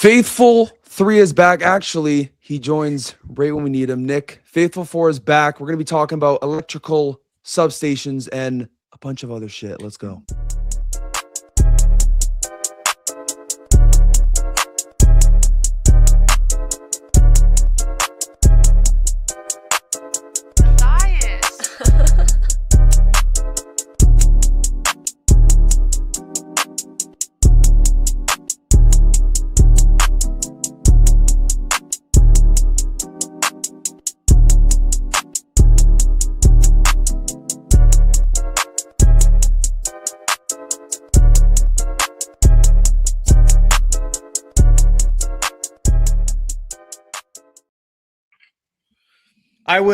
Faithful 3 is back. Actually, he joins right when we need him. Nick, Faithful 4 is back. We're going to be talking about electrical substations and a bunch of other shit. Let's go.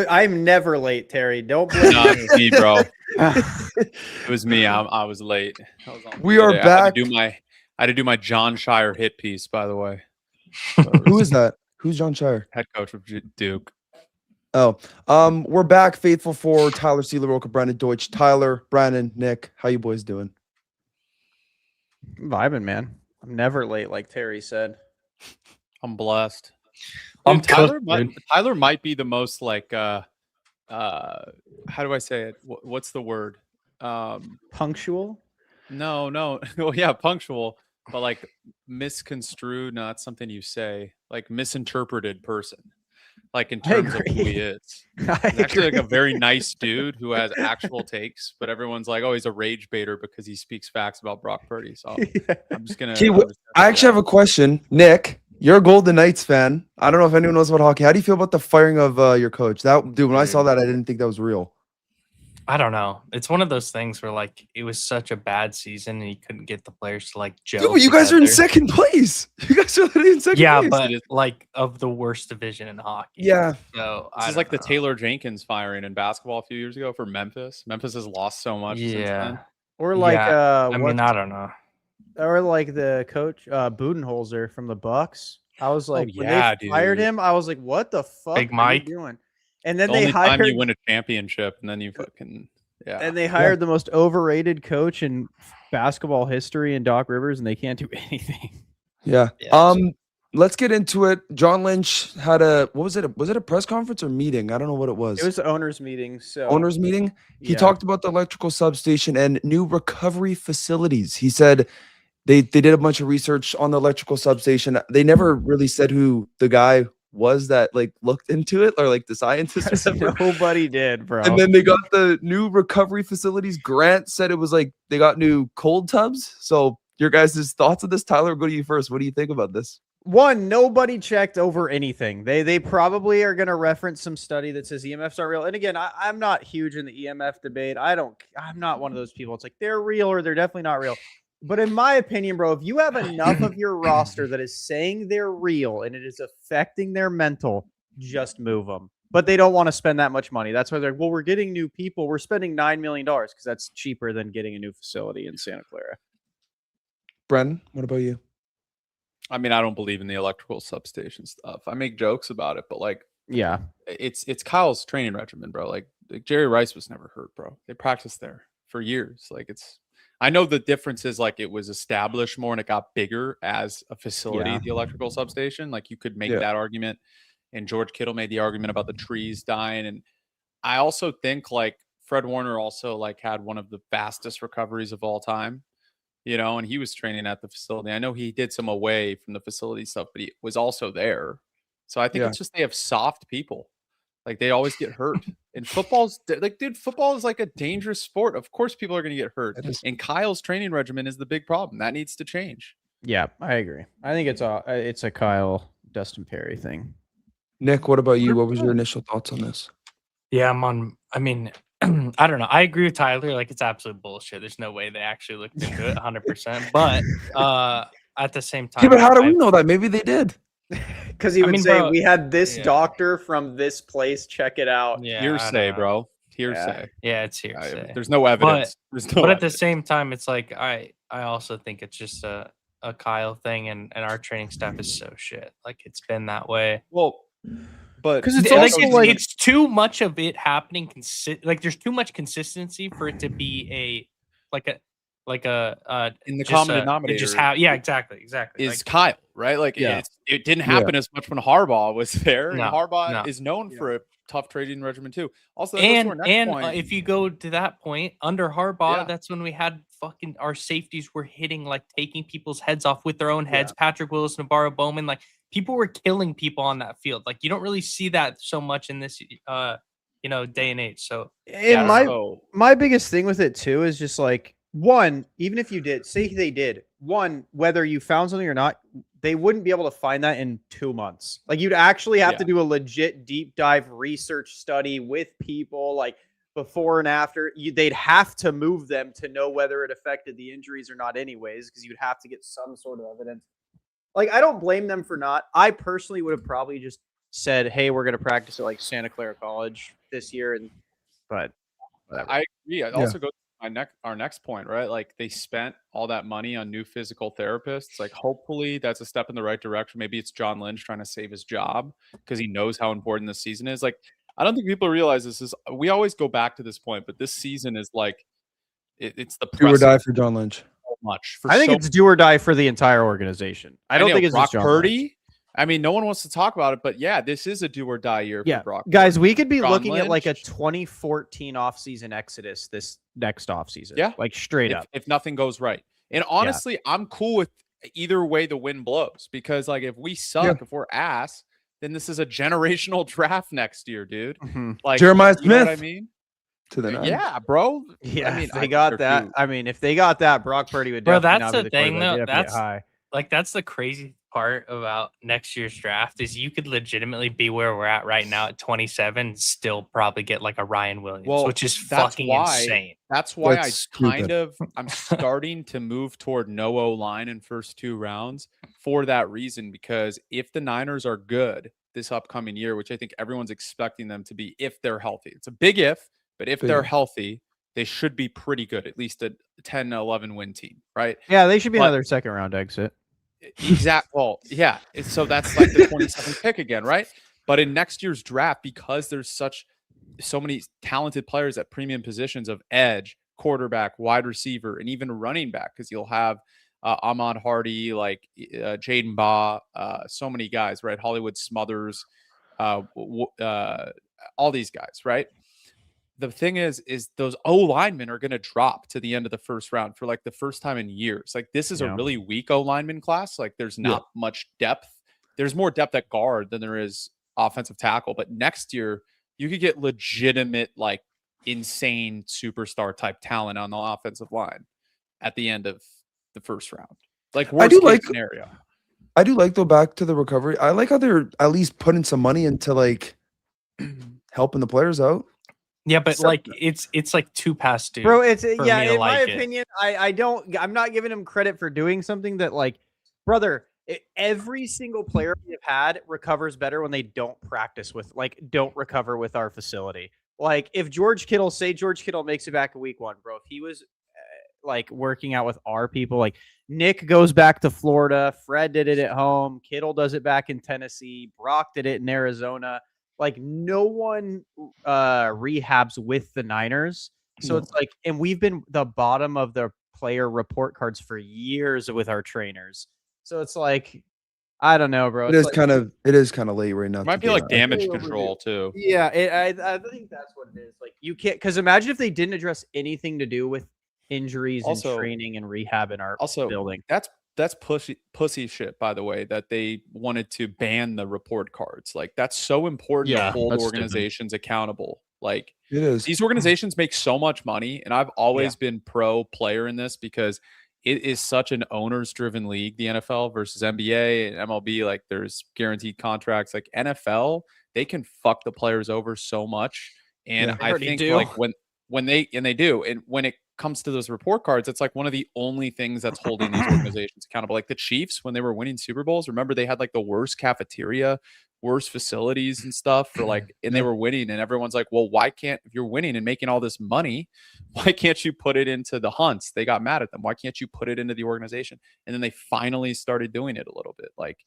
I'm never late, Terry. Don't blame No, it was me, bro. It was me. I was late. We are back. I had to do my John Shire hit piece, by the way. Who is that? Who's John Shire? Head coach of Duke. Oh, we're back. Faithful 4, Tyler C. LaRocca, Brandon Deutsch. Tyler, Brandon, Nick, how you boys doing? vibing, man. I'm never late, like Terry said. I'm blessed. I'm Tyler might be the most like how do I say it? What's the word? Punctual? No. Well, yeah, punctual, but like misconstrued, not something you say, like misinterpreted person. Like in terms of who he is. He's actually like a very nice dude who has actual takes, but everyone's like, oh, he's a rage baiter because he speaks facts about Brock Purdy. So I'm just gonna I actually have a question. Nick, you're a Golden Knights fan. I don't know if anyone knows about hockey. How do you feel about the firing of your coach? That dude, when I saw that, I didn't think that was real. I don't know. It's one of those things where like it was such a bad season and he couldn't get the players to like gel. Dude, but you guys are in second place. You guys are in second place. Yeah, but like of the worst division in hockey. Yeah. So this is like the Taylor Jenkins firing in basketball a few years ago for Memphis. Memphis has lost so much. Yeah. Since then. Or like I mean, I don't know. Or like the coach Budenholzer from the Bucks. I was like, when they fired him, I was like, what the fuck Big Mike are you doing? And then the they only hired time you win a championship and then you fucking and they hired the most overrated coach in basketball history in Doc Rivers, and they can't do anything. Yeah. Let's get into it. John Lynch had what was it? Was it a press conference or meeting? I don't know what it was. It was the owners' meeting. So owners' meeting. He talked about the electrical substation and new recovery facilities. He said they did a bunch of research on the electrical substation. They never really said who the guy was that like looked into it or like the scientists. Nobody did, bro. And then they got the new recovery facilities. Grant said it was like they got new cold tubs. So your guys' thoughts on this? Tyler, I'll go to you first. What do you think about this? One, nobody checked over anything. They probably are going to reference some study that says EMFs aren't real. And again, I'm not huge in the EMF debate. I'm not one of those people. It's like they're real or they're definitely not real. But in my opinion, bro, if you have enough of your roster that is saying they're real and it is affecting their mental, just move them. But they don't want to spend that much money. That's why they're like, well, we're getting new people. We're spending $9 million because that's cheaper than getting a new facility in Santa Clara. Brendan, what about you? I mean, I don't believe in the electrical substation stuff. I make jokes about it, but like, yeah, it's Kyle's training regimen, bro. Like Jerry Rice was never hurt, bro. They practiced there for years. Like I know the difference is like it was established more and it got bigger as a facility, the electrical substation. Like you could make that argument. And George Kittle made the argument about the trees dying. And I also think like Fred Warner also like had one of the fastest recoveries of all time, you know, and he was training at the facility. I know he did some away from the facility stuff, but he was also there. So I think it's just they have soft people. Like they always get hurt. And football's like, dude, football is like a dangerous sport. Of course, people are going to get hurt. And Kyle's training regimen is the big problem. That needs to change. Yeah, I agree. I think it's a Kyle Dustin Perry thing. Nick, what about you? What was your initial thoughts on this? Yeah, I mean, I don't know. I agree with Tyler. Like it's absolute bullshit. There's no way they actually looked into it 100%. But at the same time, but how do we know that? Maybe they did. Because he would say, bro, we had this doctor from this place. Check it out. Yeah, hearsay, bro. Hearsay. Yeah, it's hearsay. There's no evidence. But at the same time, it's like I also think it's just a Kyle thing, and our training staff is so shit. Like it's been that way. Well, but because it's also like it's too much of it happening. Like there's too much consistency for it to be like a In the just common to denominator just have exactly is like Kyle, right? Like Yeah. it didn't Yeah. happen as much when Harbaugh was there, and No, Harbaugh no. is known Yeah. for a tough trading regimen too. Also, that goes to our next point. if you go to that point under Harbaugh, Yeah. that's when we had fucking our safeties were hitting like taking people's heads off with their own heads. Patrick Willis, Navarro Bowman, like people were killing people on that field. Like you don't really see that so much in this day and age. So And So my biggest thing with it too is just like one, even if you did say they did one, whether you found something or not, they wouldn't be able to find that in 2 months. Like you'd actually have to do a legit deep dive research study with people like before and after. They'd have to move them to know whether it affected the injuries or not anyways, because you'd have to get some sort of evidence. Like I don't blame them for not. I personally would have probably just said, hey, we're going to practice at like Santa Clara College this year. But whatever. I agree. It also goes to our next point, right? Like they spent all that money on new physical therapists. Like hopefully that's a step in the right direction. Maybe it's John Lynch trying to save his job because he knows how important this season is. Like I don't think people realize this is. We always go back to this point, but this season is like it's the Do or die precedent for John Lynch. so much. I think it's do or die for the entire organization. I don't think it's Brock just John Purdy. Lynch. I mean, no one wants to talk about it, but yeah, this is a do or die year for Brock. Guys, Purdy. we could be John looking at like a Lynch. 2014 offseason exodus this next offseason. Yeah. Like straight up. If nothing goes right. And honestly, I'm cool with either way the wind blows because like if we suck, if we're ass, then this is a generational draft next year, dude. Like Jeremiah you know what I Smith mean? to the Niners. Yeah, bro. Yeah, I mean, if they I got think that. they're due. I mean, if they got that, Brock Purdy would Bro, definitely that's not the be thing, quarterback. though. They'd have to get That's high. like that's the crazy part about next year's draft is you could legitimately be where we're at right now at 27 and still probably get like a Ryan Williams, Well, which is that's fucking why- insane. That's why That's I'm starting to move toward no O-line in first 2 rounds for that reason, because if the Niners are good this upcoming year, which I think everyone's expecting them to be if they're healthy. It's a big if, but if they're Big. healthy, they should be pretty good, at least a 10-11 win team, right? Yeah, they should be But- another second round exit. Well, yeah. So that's like the 27th pick again, right? But in next year's draft, because there's so many talented players at premium positions of edge, quarterback, wide receiver, and even running back, because you'll have Ahmad Hardy, like Jaden Baugh, so many guys, right? Hollywood Smothers, all these guys, right? The thing is those O linemen are going to drop to the end of the first round for like the first time in years. Like this is a really weak O lineman class. Like there's not much depth. There's more depth at guard than there is offensive tackle. But next year you could get legitimate, like insane superstar type talent on the offensive line at the end of the first round. Like worst case scenario. I do like though, back to the recovery. I like how they're at least putting some money into like helping the players out. Yeah, but So- like it's like too past due. Bro, it's for yeah, me to in my like it. opinion, I'm not giving him credit for doing something that like, brother, every single player we've had recovers better when they don't don't recover with our facility. Like if George Kittle makes it back in week 1, bro, if he was like working out with our people, like Nick goes back to Florida, Fred did it at home, Kittle does it back in Tennessee, Brock did it in Arizona. Like no one rehabs with the Niners. So it's like, and we've been the bottom of the player report cards for years with our trainers. So it's like, I don't know, bro. It It's is kind of late right now. It might be like damage control too. yeah, I think that's what it is. Like you can't, because imagine if they didn't address anything to do with injuries Also- and training and rehab in our building. That's pussy shit, by the way, that they wanted to ban the report cards. Like that's so important to hold that's stupid. organizations accountable. Like It is. these organizations make so much money, and I've always been pro player in this because it is such an owners driven league, the NFL versus NBA and MLB. Like there's guaranteed contracts. Like NFL, they can fuck the players over so much. And They I already think do. like when they do, and when it comes to those report cards, it's like one of the only things that's holding these organizations accountable. Like the Chiefs, when they were winning Super Bowls, remember they had like the worst cafeteria, worst facilities and stuff for like, and they were winning, and everyone's like, well, why can't, if you're winning and making all this money, why can't you put it into the hunts? They got mad at them. Why can't you put it into the organization? And then they finally started doing it a little bit. Like,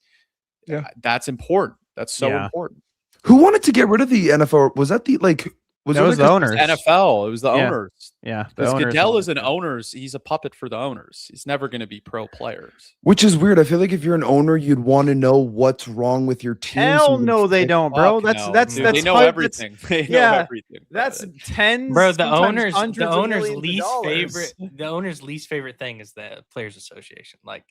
that's important. That's so important. Who wanted to get rid of the NFL? Was that the like That was the owners. NFL. It was the Yeah. owners. Yeah, the Because owners Goodell wanted is an to. owners. He's a puppet for the owners. He's never going to be pro players. Which is weird. I feel like if you're an owner, you'd want to know what's wrong with your team. so Hell you would no, they fix- don't, bro. Fuck That's no, that's dude. that's they know hun- everything. They know yeah, everything. bro. That's tens. Bro, the sometimes owners hundreds the of owner's millions of least dollars. favorite the owner's least favorite thing is the players association. Like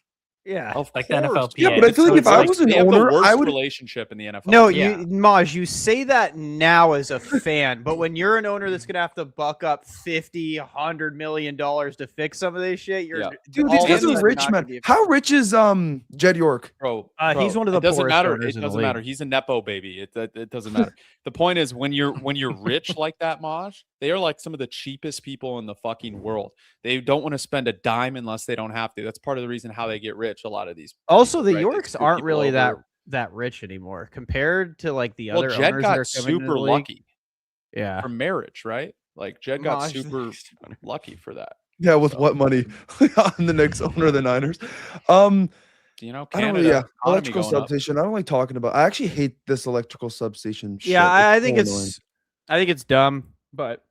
Yeah. Of like the course. NFLPA. Yeah, but I feel like It's if I was an they have owner, the worst I would. relationship in the NFL. No, Yeah. Maj, you say that now as a fan, but when you're an owner that's gonna have to buck up 50, $100 million to fix some of this shit, you're Yeah. Dude, all these of a guys sudden are rich, not man. gonna be a- How rich is Jed York? Bro, He's bro, one of the it doesn't poorest matter. owners It in the doesn't matter. league. He's a nepo baby. It doesn't matter. The point is when you're rich like that, Maj, they are like some of the cheapest people in the fucking world. They don't want to spend a dime unless they don't have to. That's part of the reason how they get rich. A lot of these. Also, the Right, they Yorks screw aren't people really over. that rich anymore compared to like the Well, other Jed owners that are got coming into super the league. lucky Yeah. from marriage, right? Like Jed got Maj, super lucky for that. Yeah, with So- what money? I'm the next owner of the Niners. You know, I don't Canada, know. Yeah, economy electrical going up. substation. I don't like talking about. I actually hate this electrical substation. shit. Yeah, I It's think so it's annoying. I think it's dumb, but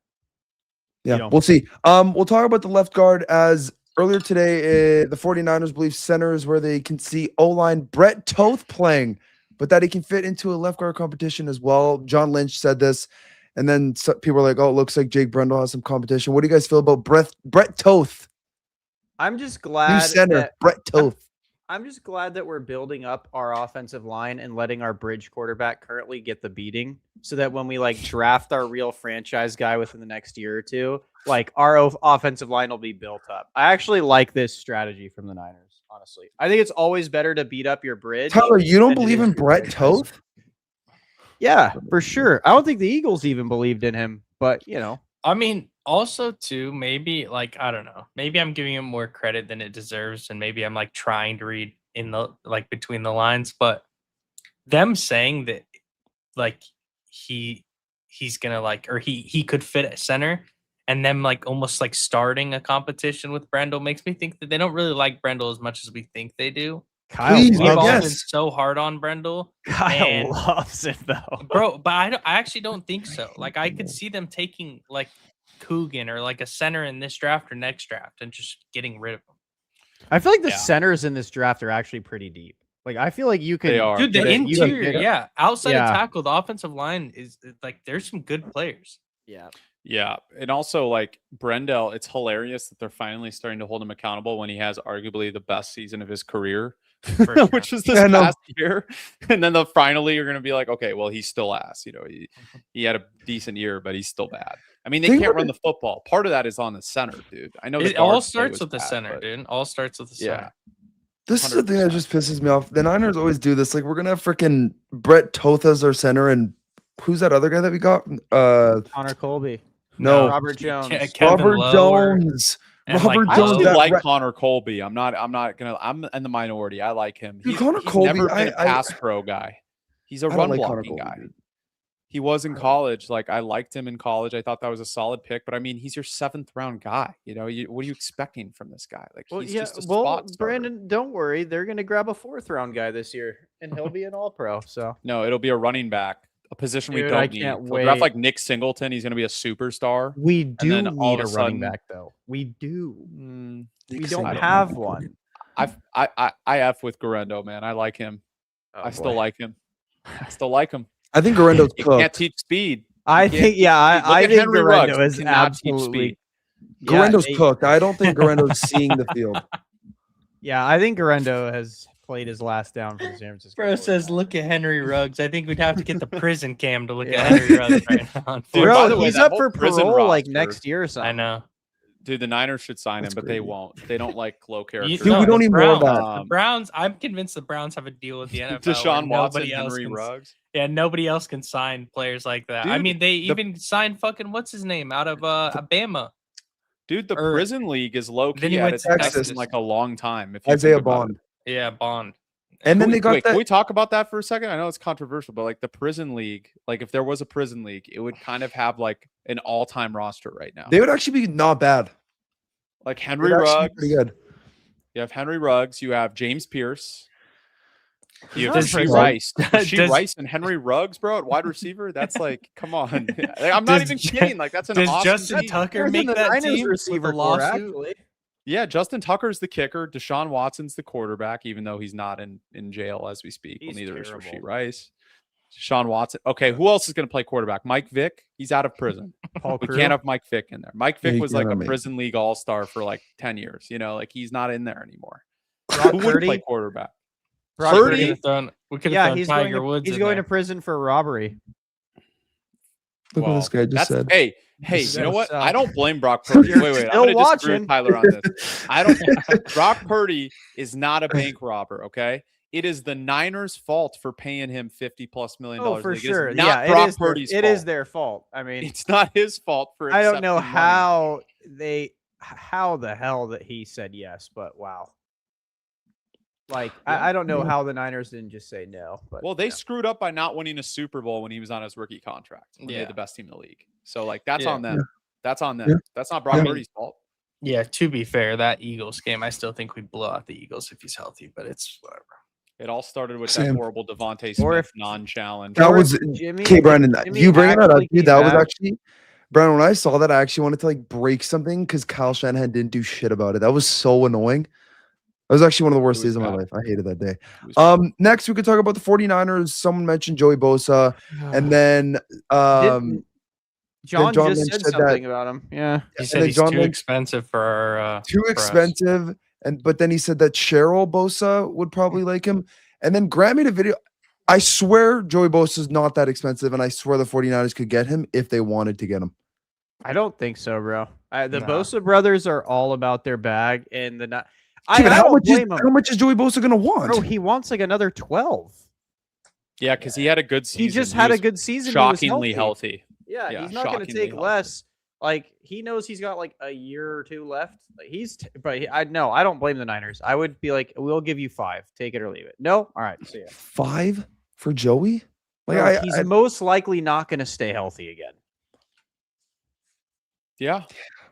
Yeah, know. we'll see. We'll talk about the left guard as earlier today, the 49ers believe center is where they can see O-line Brett Toth playing, but that he can fit into a left guard competition as well. John Lynch said this, and then people are like, oh, it looks like Jake Brendel has some competition. What do you guys feel about Brett Toth? I'm just New glad center, that Brett Toth. I'm just glad that we're building up our offensive line and letting our bridge quarterback currently get the beating so that when we like draft our real franchise guy within the next year or two, like our offensive line will be built up. I actually like this strategy from the Niners, honestly. I think it's always better to beat up your bridge. Tyler, you don't than it believe is in your Brett franchise. Toth? Yeah, for sure. I don't think the Eagles even believed in him, but you know. I mean, also too, maybe like I don't know. Maybe I'm giving him more credit than it deserves, and maybe I'm like trying to read in the like between the lines. But them saying that like he's gonna like or he could fit at center, and them like almost like starting a competition with Brendel makes me think that they don't really like Brendel as much as we think they do. Kyle Please, We've all yes. been so hard on Brendel. Kyle and- loves it though. Bro, but I actually don't think so. Like I could see them taking like Coogan or like a center in this draft or next draft and just getting rid of him. I feel like the Yeah. centers in this draft are actually pretty deep. Like I feel like you could They are. Dude, the get it- you could interior, get it. yeah. Outside Yeah. of tackle, the offensive line is like there's some good players. Yeah. Yeah, and also like Brendel, it's hilarious that they're finally starting to hold him accountable when he has arguably the best season of his career, For sure. which was this Yeah, I know. past year. And then finally you're going to be like, okay, well he's still ass. You know, he had a decent year, but he's still bad. I mean, they Think can't about run the football. Part of that is on the center, dude. I know the It all guard play starts was with the bad, center, but- dude. All starts with the Yeah. center. This is the thing that 100%. just pisses me off. The Niners always do this. Like, we're gonna have freaking Brett Toth as our center, and who's that other guy that we got? Connor Colby. No, Robert Jones. Kevin Robert Lowe or- Jones. and, Robert I Jones, actually that like ra- Connor Colby. I'm not gonna. I'm in the minority. I like him. Dude, Connor he's Colby, never been a I- pass pro guy. He's a I don't run like Connor blocking Colby, guy. dude. He was in I don't- college. Like I liked him in college. I thought that was a solid pick. But I mean, he's your 7th round guy. You know, what are you expecting from this guy? Like Well, he's yeah. just a Well, spot starter. Brandon, don't worry. They're gonna grab a 4th round guy this year, and he'll be an All Pro. So No, it'll be a running back, a position we Dude, don't I need. can't They'll draft wait. like Nick Singleton. He's going to be a superstar. we do then all need of a a running sudden- back, though. We do. We Nick don't Singleton. have one. I F with Garendo, man. I like him. Oh, I still boy. like him. I still like him. I think Garendo's You can't cooked. teach speed. I You can't think, yeah, Look I at think Henry Garendo Ruggs. is He cannot teach absolutely. speed. Yeah, Garendo's they- cooked. I don't think Garendo's seeing the field. Yeah, I think Garendo has played his last down for the San Francisco. Bro 49ers. says, look at Henry Ruggs. I think we'd have to get the prison cam to look Yeah. at Henry Ruggs right now. Dude, by Bro, the way, he's that up whole for prison parole like roster- next year or something. I know. Dude, the Niners should sign That's him, but they crazy. won't. They don't like low characters. Dude, we don't the need more of Browns, that. The Browns, I'm convinced the Browns have a deal with the NFL. where Deshaun Watson, nobody else Henry can- Ruggs. Yeah, nobody else can sign players like that. I Dude, mean, they the- even signed fucking what's his name out of Bama. Dude, the Or- prison league is low Then key he at went its to best Texas. in like a long time. If you Isaiah think about Bond. it. Yeah, Bond. And then Can they we- got wait, that. Can we talk about that for a second? I know it's controversial, but like the prison league, like if there was a prison league, it would kind of have like an all-time roster right now. They would actually be not bad. Like They'd Henry actually be Ruggs. pretty good. You have Henry Ruggs. You have James Pierce. You have Does- Rasheed does- Rice, Rasheed does- Rice, and Henry Ruggs, bro, at wide receiver. That's like, come on. I'm not Does even Ju- kidding. Like, that's an Does awesome Justin team. Tucker Better than make the that Niners team receiver with a core, lawsuit? actually. Yeah, Justin Tucker's the kicker. Deshaun Watson's the quarterback, even though he's not in jail as we speak. Well, He's neither is terrible. Rasheed Rice. Deshaun Watson. Okay, who else is going to play quarterback? Mike Vick. He's out of prison. Paul We Crew. can't have Mike Vick in there. Mike Yeah, Vick you was like can't a have me. prison league all-star for like 10 years. You know, like he's not in there anymore. Brock Who would play Purdy. quarterback? Brock Purdy? We could have Yeah, thrown he's Tiger going to, Woods. he's in going there. to prison for robbery. Look what this guy just that's said. hey, This you know is what? so I sad. don't blame Brock Purdy. You're Wait, I'm still going to disagree watching. with Tyler on this. I don't. Brock Purdy is not a bank robber. Okay, it is the Niners' fault for paying him $50+ million. Oh, for Like, it is sure. not Yeah, Brock it is. Purdy's It fault. is their fault. I mean, It's not his fault for. I don't know accepting money. how the hell that he said yes, but wow. Like Yeah. I don't know Yeah. how the Niners didn't just say no. But Well, they yeah. screwed up by not winning a Super Bowl when he was on his rookie contract. When they Yeah. had the best team in the league. So like that's Yeah. on them. Yeah. That's on them. Yeah. That's not Brock I mean- Purdy's fault. Yeah, to be fair, that Eagles game, I still think we blow out the Eagles if he's healthy, but it's whatever. It all started with that Same. horrible Devontae Or Smith if- non-challenge. That Or was if Jimmy. okay, Brandon. Jimmy You bringing that up, actually dude? came That was back. actually, Brandon. When I saw that, I actually wanted to like break something because Kyle Shanahan didn't do shit about it. That was so annoying. That was actually one of the worst It was days of my bad. life. I hated that day. It was- Next we could talk about the 49ers. Someone mentioned Joey Bosa, and then Didn't- John John just Lynch said said that- something about him. Yeah. He and said then he's John too Lynch- expensive for our. too for us. expensive, but then he said that Cheryl Bosa would probably like him, and then Grant made a video. I swear Joey Bosa is not that expensive, and I swear the 49ers could get him if they wanted to get him. I don't think so, bro. The Nah. Bosa brothers are all about their bag, and the not. I, Okay, but I don't blame him. how much is Joey Bosa gonna want? Bro, he wants like another 12. Yeah, because he had a good season. He just had a was good season. He was shockingly healthy. Yeah, Yeah, he's not going to shockingly take healthy. less. Like he knows he's got like a year or two left. Like, I don't blame the Niners. I would be like, we'll give you 5. Take it or leave it. No, all right. See ya. 5 for Joey? Like Bro, I, he's I- most likely not going to stay healthy again. Yeah,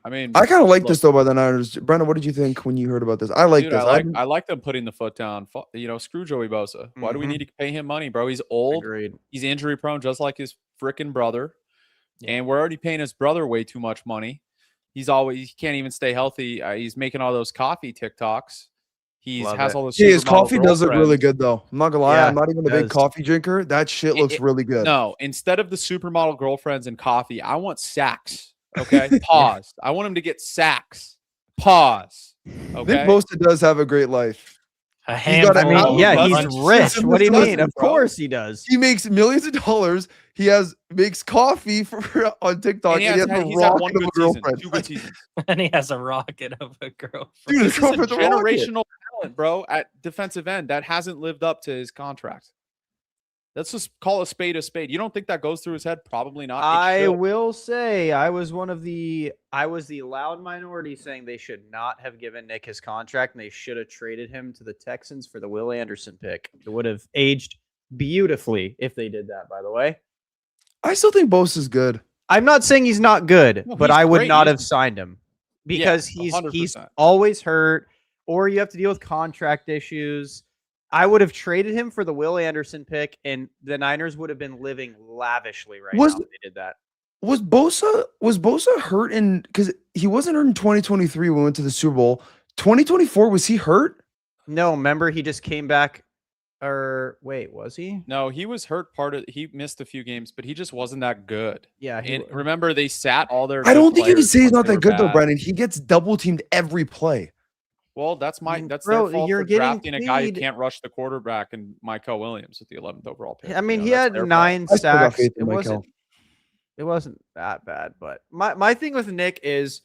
I mean, I kind of like look, this though by the Niners. Brandon, what did you think when you heard about this? I like dude, this. I like them putting the foot down. You know, screw Joey Bosa. Why do we Mhm. need to pay him money, bro? He's old. Agreed. He's injury prone, just like his freaking brother. Yeah. And we're already paying his brother way too much money. He can't even stay healthy. He's making all those coffee TikToks. He Love has it. all those. Yeah, his supermodel coffee does look really girlfriends. good though. I'm not gonna lie, Yeah, I'm not even a it big does. coffee drinker. That shit looks really good. No, instead of the supermodel girlfriends and coffee, I want sacks. Okay, pause. I want him to get sacks. Pause. Okay. Vic Bosa does have a great life. A He's got a handful. house. of yeah, Bunch he's of rich. systems What do you doesn't, mean? Of bro. course he does. He makes millions of dollars. He makes coffee for on TikTok. And And he has a he's had one rocket of good a season, girlfriend. 2 good seasons. and he has a rocket of a girlfriend. Dude, his This is a girlfriend's a rocket. generational talent, bro, at defensive end that hasn't lived up to his contract. Let's just call a spade a spade. You don't think that goes through his head? Probably not. It I should. will say I was the loud minority saying they should not have given Nick his contract and they should have traded him to the Texans for the Will Anderson pick. It would have aged beautifully if they did that, by the way. I still think Bosa's good. I'm not saying he's not good, No, but he's I would great. not He's- have signed him because he's 100%. always hurt or you have to deal with contract issues. I would have traded him for the Will Anderson pick, and the Niners would have been living lavishly right Was- now if they did that. Was Bosa hurt in because he wasn't hurt in 2023 when we went to the Super Bowl. 2024, was he hurt? No, remember he just came back. Or wait, was he? No, he was hurt. He missed a few games, but he just wasn't that good. Yeah, he And remember, they sat all their. I good don't think you can players say he's once not they that were good though, bad. Brandon. He gets double teamed every play. Well, that's Mm, that's bro, their fault you're for getting drafting a guy who paid- can't rush the quarterback and Michael Williams with the 11th overall pick. I mean, You know, he that's had their fault. 9 I still got sacks. faith It in Mike wasn't. It wasn't that bad, but my thing with Nick is,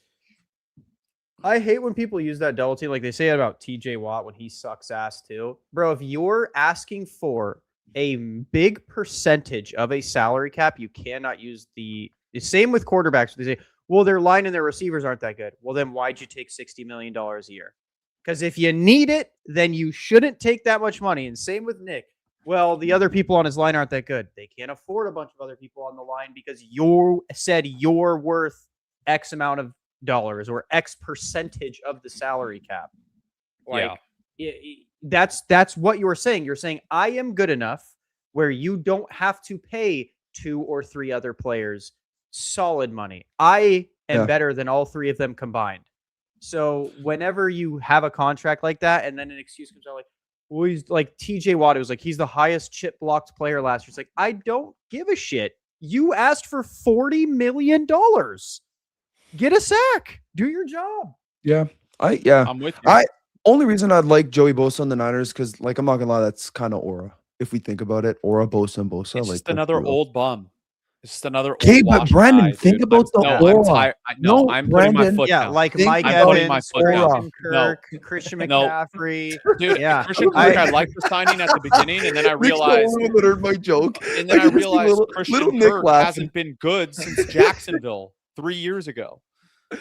I hate when people use that double team. Like they say about TJ Watt when he sucks ass too, bro. If you're asking for a big percentage of a salary cap, you cannot use the same with quarterbacks. They say, well, their line and their receivers aren't that good. Well, then why'd you take $60 million a year? Because if you need it, then you shouldn't take that much money. And same with Nick. Well, the other people on his line aren't that good. They can't afford a bunch of other people on the line because you said you're worth X amount of dollars or X percentage of the salary cap. Like, Yeah. that's what you were saying. You're saying I am good enough where you don't have to pay 2 or 3 other players solid money. I am Yeah. better than all 3 of them combined. So whenever you have a contract like that, and then an excuse comes out like, well, he's like TJ Watt, it was like he's the highest chip blocked player last year. It's like, I don't give a shit. You asked for $40 million. Get a sack. Do your job. Yeah. I'm with you. Only reason I'd like Joey Bosa on the Niners, because like I'm not gonna lie, that's kind of aura. If we think about it, aura, Bosa, and Bosa. It's like just that's another real. old bum. It's just another old Okay, but washed Brandon, guy, think dude. about the I'm aura. tired. No, I'm putting my Brandon. foot Yeah, down. like Think Mike I'm putting my Evans, foot down. Christian Kirk, Christian No. McCaffrey. Dude, Yeah. Christian Kirk, I liked the signing at the beginning, and then I Nick's the realized, only one that heard my joke. and then I can see realized little Christian Nick Kirk laughing. hasn't been good since Jacksonville 3 years ago.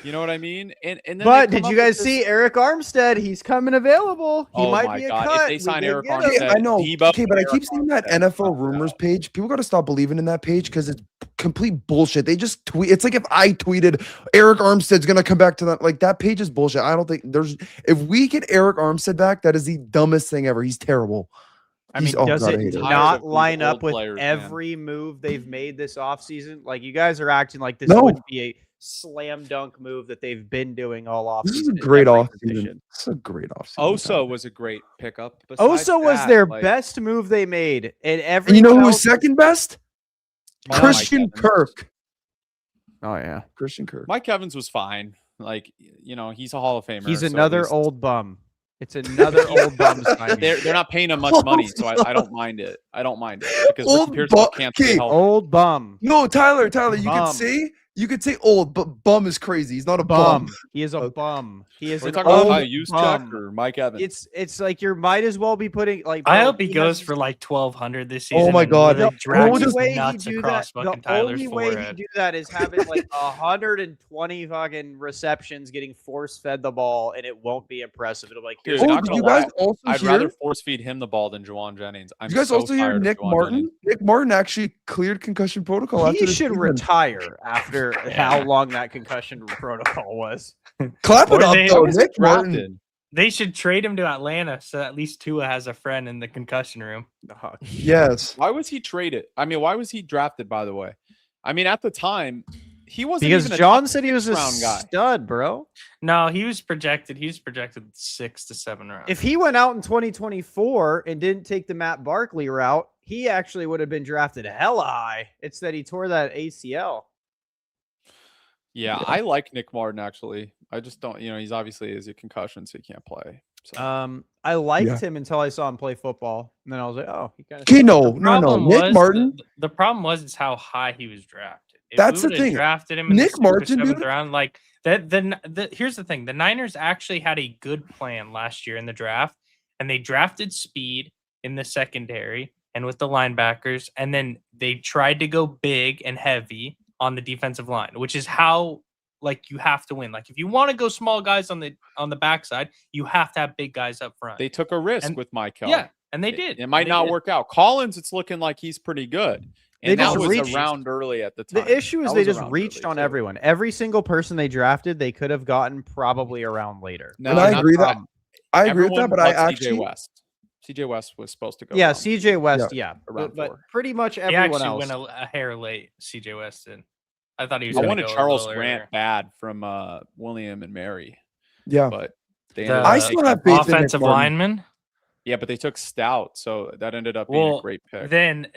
You know what I mean? And then But they did come you up with guys this- see Eric Armstead? He's coming available. He Oh might my be a God, if cut. they We sign did Eric get him. Armstead- Yeah, I know. Debo, Okay, but I Eric keep seeing that Armstead. NFL rumors page. People got to stop believing in that page because it's complete bullshit. They just tweet. It's like if I tweeted Eric Armstead's gonna come back to that. Like that page is bullshit. I don't think there's. If we get Eric Armstead back, that is the dumbest thing ever. He's terrible. I mean, He's- oh, does God, I it hate it. Tired of not these line old up with players, man. every move they've made this offseason? Like, you guys are acting like this No. would be a slam dunk move that they've been doing all offseason. This is a at great every offseason. position. This is a great offseason. Oso was a great pickup. Besides Oso was that, their like, best move they made. And And you know who everyone was else- second best? Mike Christian Evans. Kirk. Oh, yeah. Christian Kirk. Mike Evans was fine. Like, you know, he's a Hall of Famer. He's so at another least- old bum. It's another old bum signing. They're not paying him much Oh, money, so I don't mind it. I don't mind it because Ricky Old Pearsall bu- can't stay okay, healthy. Old bum. No, Tyler, you Bum. you could say old, but bum is crazy. He's not a bum. Bum. He is a Okay. bum. He is We're an talking about old how use check bum. or Mike Evans. It's like you might as well be putting like. I bro, hope he goes has- for like 1,200 this Oh season. my and God. literally The drags only his way he nuts do across that, fucking the Tyler's only way he forehead. do that is having like 120 fucking receptions, getting force fed the ball, and it won't be impressive. It'll be like, here's Dude, Oh, not did gonna you guys lie, also I'd hear? rather force feed him the ball than Juwan Jennings. I'm You guys so also hear tired of Nick Juwan Martin? Jennings. Nick Martin actually cleared concussion protocol. he after the should season. retire after how long that concussion protocol was. Clap Or it up, they- though. How was he Nick Martin. drafted? They should trade him to Atlanta so at least Tua has a friend in the concussion room. Yes. Why was he traded? I mean, why was he drafted? By the way, I mean at the time he wasn't Because even a John top said he was a round guy. stud, bro. No, he was projected 6 to 7 rounds. If he went out in 2024 and didn't take the Matt Barkley route, he actually would have been drafted hella high. It's that he tore that ACL. Yeah, I like Nick Martin actually. I just don't. You know, he's obviously has a concussion, so he can't play. So. I liked Yeah. him until I saw him play football, and then I was like, oh, he kind of. Okay, no. problem Nick was- Martin. The problem was is how high he was drafted. If That's we the would've thing. Drafted him in Nick the 6th or Martin, 7th dude. round, like that. Here's the thing: the Niners actually had a good plan last year in the draft, and they drafted speed in the secondary and with the linebackers, and then they tried to go big and heavy on the defensive line, which is how like you have to win. Like if you want to go small guys on the backside, you have to have big guys up front. They took a risk And- with Michael. yeah, and they did. It might They not did. work out. Collins, it's looking like he's pretty good. They And that just was reached- around early at the time. The issue is That they was just around reached early, on too. everyone. Every single person they drafted, they could have gotten probably around later. No, And I not agree that from- I agree with that, everyone but I loved actually CJ West. CJ West was supposed to go. Yeah, around. CJ West, yeah, around but 4. pretty much He everyone actually else. went a hair late. CJ West did. I thought he was. I gonna wanted go a Charles little Grant earlier. bad from William and Mary, yeah. but they The- ended up I Uh, still taking- have faith in Nick Offensive Martin. lineman. Yeah, but they took Stout, so that ended up being a Well, great pick. then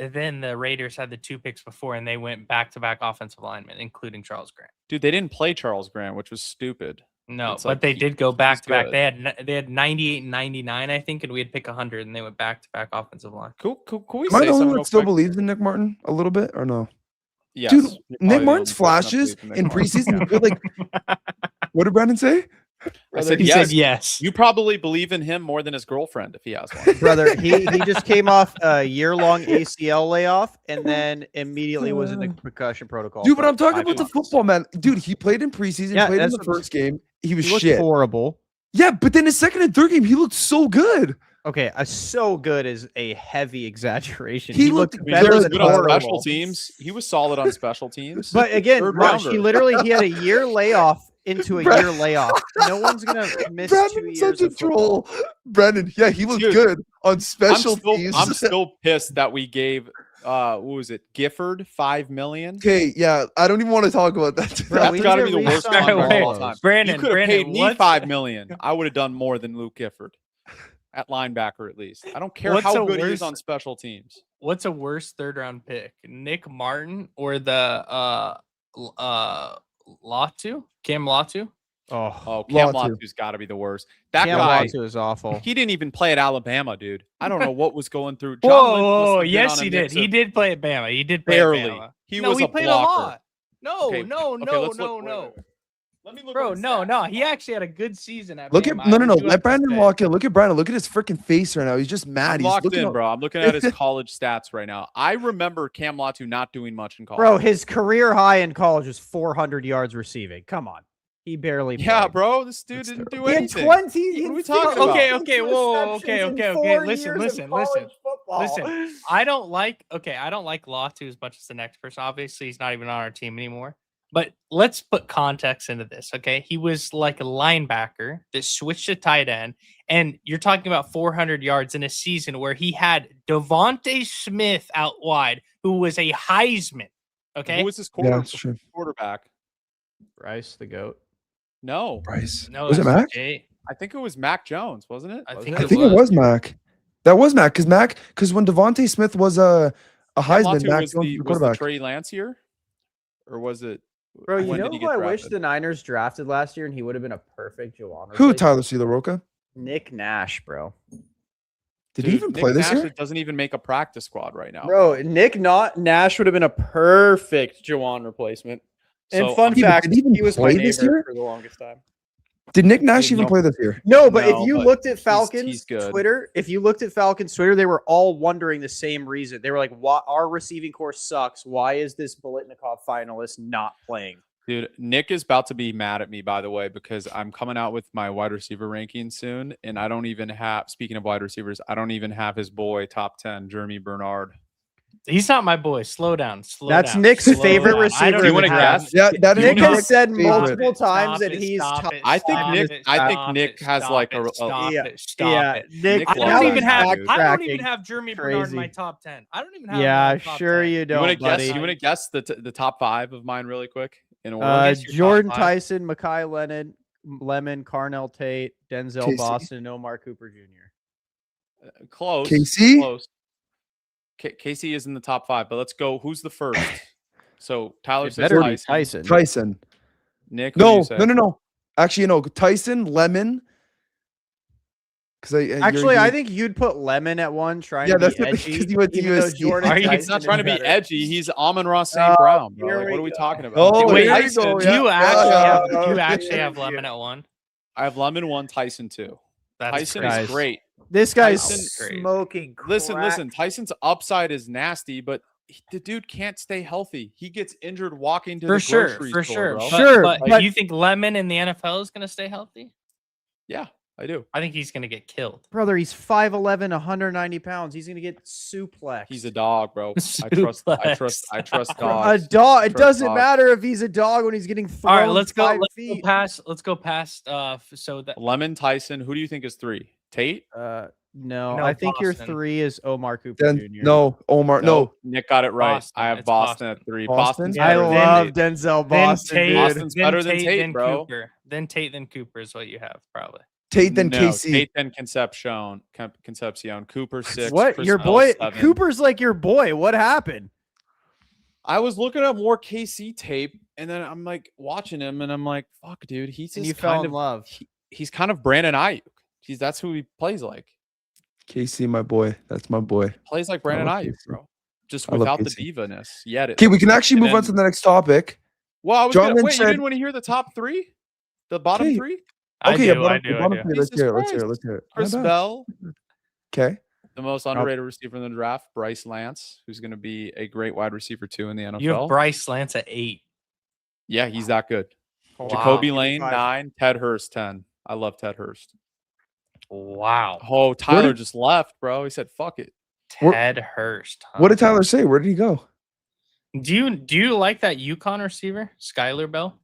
the Raiders had the 2 picks before, and they went back to back offensive linemen, including Charles Grant. Dude, they didn't play Charles Grant, which was stupid. No, It's but like they did go back to back. good. They had 98 and 99, I think, and we had pick 100, and they went back to back offensive line. Can we Am I say the only something one real that still quick? believes in Nick Martin a little bit or no? Yes, Dude, you're probably Nick the Martin's only person that flashes believes Nick in Martin. preseason, he put like. What did Brandon say? I said He yes. said yes. You probably believe in him more than his girlfriend if he has one. Brother, he just came off a year-long ACL layoff and then immediately was in the concussion protocol. Dude, but for I'm talking 5 about the months. football, man. Dude, he played in preseason, Yeah, played in that's the what- first game. He was He looked shit. horrible. Yeah, but then his second and third game, he looked so good. Okay, so good is a heavy exaggeration. He He looked looked I mean, better he was than good on horrible. special teams. He was solid on special teams. But again, Third Rush, rounder. he had a year layoff into a Brad- year layoff. No one's gonna miss 2 Brandon's years such a of football. troll. Brandon, yeah, he looked Dude, good on I'm special still, teams. I'm still pissed that we gave what was it, Gifford $5 million. Okay, yeah, I don't even want to talk about that. Bro, That's we got to need be to the worst re-sign contract of all Carlos. time. Brandon, you could have paid Brandon, me what's- $5 million. I would have done more than Luke Gifford at linebacker at least. I don't care What's how a good he is worse- on special teams. What's a worse third round pick, Nick Martin or the Latu? Cam Latu? Oh, Cam Latu. Latu's got to be the worst. That Cam guy, Latu is awful. he didn't even play at Alabama, dude. I don't know what was going through. Whoa, John Lynch must whoa, have been yes, on a he did. mix He of- did play at Bama. He did play Barely. at Bama. He no, was he a played blocker. a lot. No, Okay, no, okay, no, let's no, look- no. wait. Let me look. Bro, at the no, stats. no. He actually had a good season at Look at Bama. no, I no, no. do have Let to Brandon say. walk in. Look at Brandon. Look at his freaking face right now. He's just mad. I'm He's locked looking in, up- bro. I'm looking at his college stats right now. I remember Cam Latu not doing much in college. Bro, his career high in college was 400 yards receiving. Come on. He barely yeah, played. bro. This dude That's didn't do He had anything. 20. What are we talking about? Okay, okay, whoa, okay, Listen. Listen. I don't like Latu as much as the next person. Obviously, he's not even on our team anymore. But let's put context into this, okay? He was like a linebacker that switched to tight end, and you're talking about 400 yards in a season where he had Devontae Smith out wide, who was a Heisman. Okay, Who was his Yeah, that's true. quarterback? Bryce, the GOAT. No, Bryce. no, Was it that's Mac? Jay. I think it was Mac Jones, wasn't it? I Was think it? I think it was Mac. That was Mac because when Devontae Smith was a Heisman, Latu Mac was Jones the, was the was the quarterback. Trey Lance year, or was it? Bro, you when know did he who get I wish drafted? the Niners drafted last year and he would have been a perfect Jawan? Who? replacement? Tyler Roca? Nick Nash, bro. Did he Dude, even Nick play this Nash year? doesn't even make a practice squad right now. Bro, Nash would have been a perfect Jawan replacement. And So, fun Yeah, but fact, did he even he was my play this neighbor year? for the longest time. Did Nick Nash Dude, even no. play this year? No, but No, if you but looked at he's Falcons good. Twitter, they were all wondering the same reason. They were like, "Why our receiving core sucks? Why is this Bolitnikov finalist not playing?" Dude, Nick is about to be mad at me, by the way, because I'm coming out with my wide receiver ranking soon, and I don't even have. Speaking of wide receivers, I don't even have his boy top 10, Jeremy Bernard. He's not my boy. Slow down. That's down, Nick's slow favorite down. receiver I don't Do you even wanna have- guess? Yeah, that is Nick not has said favorite. multiple Stop times it, that he's stop top. it, I think stop Nick- it, I think stop Nick it, has stop like it, a- stop Yeah, it, stop yeah, it. Nick. Nick I loves don't that even guy, have. dude. I don't even Backtracking. have Jeremy Bernard in my Crazy. top 10. I don't even have. him in Yeah, my top sure 10. you You don't, want to guess? buddy. You want to guess the top 5 of mine really quick in order? guess your top Jordan 5. Tyson, Mekhi Leonard, Lemon, Carnell Tate, Denzel Casey. Boston, and Omar Cooper Jr. Close. KC? Close. Casey is in the top 5, but let's go. Who's the first? So Tyler It says better be Tyson. Tyson. Tyson. Nick, who do No, you say? no. Actually, no. Tyson, Lemon. Because Actually, I think you'd put Lemon at one, trying Yeah, to that's be the- edgy. because he went to even though USC. Jordan Are you- He's Tyson not is trying to be better. edgy. He's Amon-Ra St. Brown, bro. here Like, we what are we go. talking about? Oh, Wait, here we Tyson. go. Do you Yeah. actually have? Yeah. Do you actually have Yeah. Lemon at 1? I have Lemon 1, Tyson 2. That's Tyson crazy. is Guys. great. This guy's Tyson- Great. smoking. Listen. crack. Tyson's upside is nasty, but the dude can't stay healthy. He gets injured walking to For the sure, grocery for store, sure. bro. Sure, but but- you think Lemon in the NFL is going to stay healthy? Yeah, I do. I think he's going to get killed. Brother, he's 5'11", 190 pounds. He's gonna get suplexed. He's a dog, bro. I trust Suplex. a dogs. dog. It Trust doesn't dogs. matter if he's a dog when he's getting thrown. All right, let's go. 5 Let's go feet. past. Let's go past. So that Lemon, Tyson. Who do you think is 3? Tate? No, No, I think your Boston. 3 is Omar Cooper Then, Jr. no, Omar. No, Nick got it right. Boston. I have It's Boston Boston. at 3. Boston? Boston's Yeah, I better than love Tate. Denzel then Boston, Tate, dude. Boston's then better than Tate, Tate, then bro. Cooper. Then Tate, then Cooper is what you have probably. Tate then No, KC. Tate then Concepcion. Cooper 6. What? Chris Your Bell, boy 7. Cooper's like your boy. What happened? I was looking at more KC tape, and then I'm like watching him, and I'm like, "Fuck, dude, he's And just you fell kind in of love. he's kind of Brandon Ayuk. That's who he plays like. KC, my boy. That's my boy. Plays like Brandon love Ayuk, KC. bro. Just I love without the KC. diva-ness. Yet it. Okay, we can actually And move on then- to the next topic. Well, I was John gonna, Lynch wait. You said- didn't want to hear the top 3, the bottom Okay. 3. Okay, I yeah, do. bottom- I do. bottom I do. three, Let's Jesus hear it. Let's hear it. Christ. Let's hear it. Chris My bad. Bell, Okay. the most underrated receiver in the draft. Bryce Lance, who's going to be a great wide receiver too in the NFL. You have Bryce Lance at 8. Yeah, he's that good. Wow. Jacoby Lane 5. 9, Ted Hurst 10. I love Ted Hurst. Wow. Oh, Tyler did- just left, bro. He said, "Fuck it." Where- Ted Hurst. Huh? What did Tyler say? Where did he go? Do you like that UConn receiver, Skylar Bell?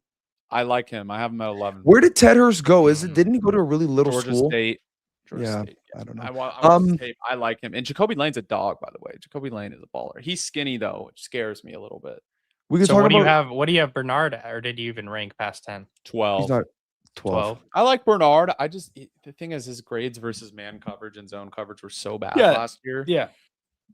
I like him. I have him at 11. Where did Ted Hurst go? Didn't he go to a really little Georgia school? State. Georgia Yeah, State. I don't know. I watched his tape. I like him. And Jacoby Lane's a dog, by the way. Jacoby Lane is a baller. He's skinny though, which scares me a little bit. We can So talk what do you about. have? What do you have Bernard at, or did you even rank past 10? 12. He's not 12. 12. I like Bernard. The thing is, his grades versus man coverage and zone coverage were so bad Yeah. last year. Yeah.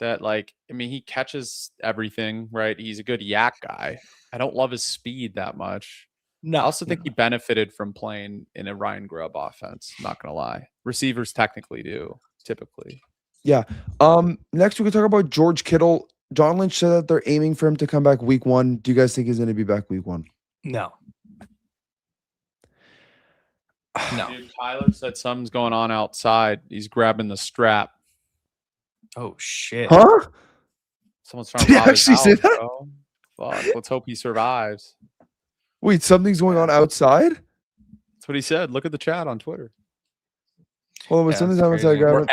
That he catches everything, right? He's a good yak guy. I don't love his speed that much. No. I also think he benefited from playing in a Ryan Grubb offense. Not gonna lie, receivers technically do typically. Next we can talk about George Kittle. John Lynch said that they're aiming for him to come back week 1. Do you guys think he's going to be back week 1? No. No. Dude, Tyler said something's going on outside. He's grabbing the strap. Oh shit. Huh? Someone's trying Did to he rob his actually say house, that? bro. Fuck. Let's hope he survives. Wait, something's going on outside? That's what he said. Look at the chat on Twitter. Hold on, Yeah, something's that's outside. crazy. Or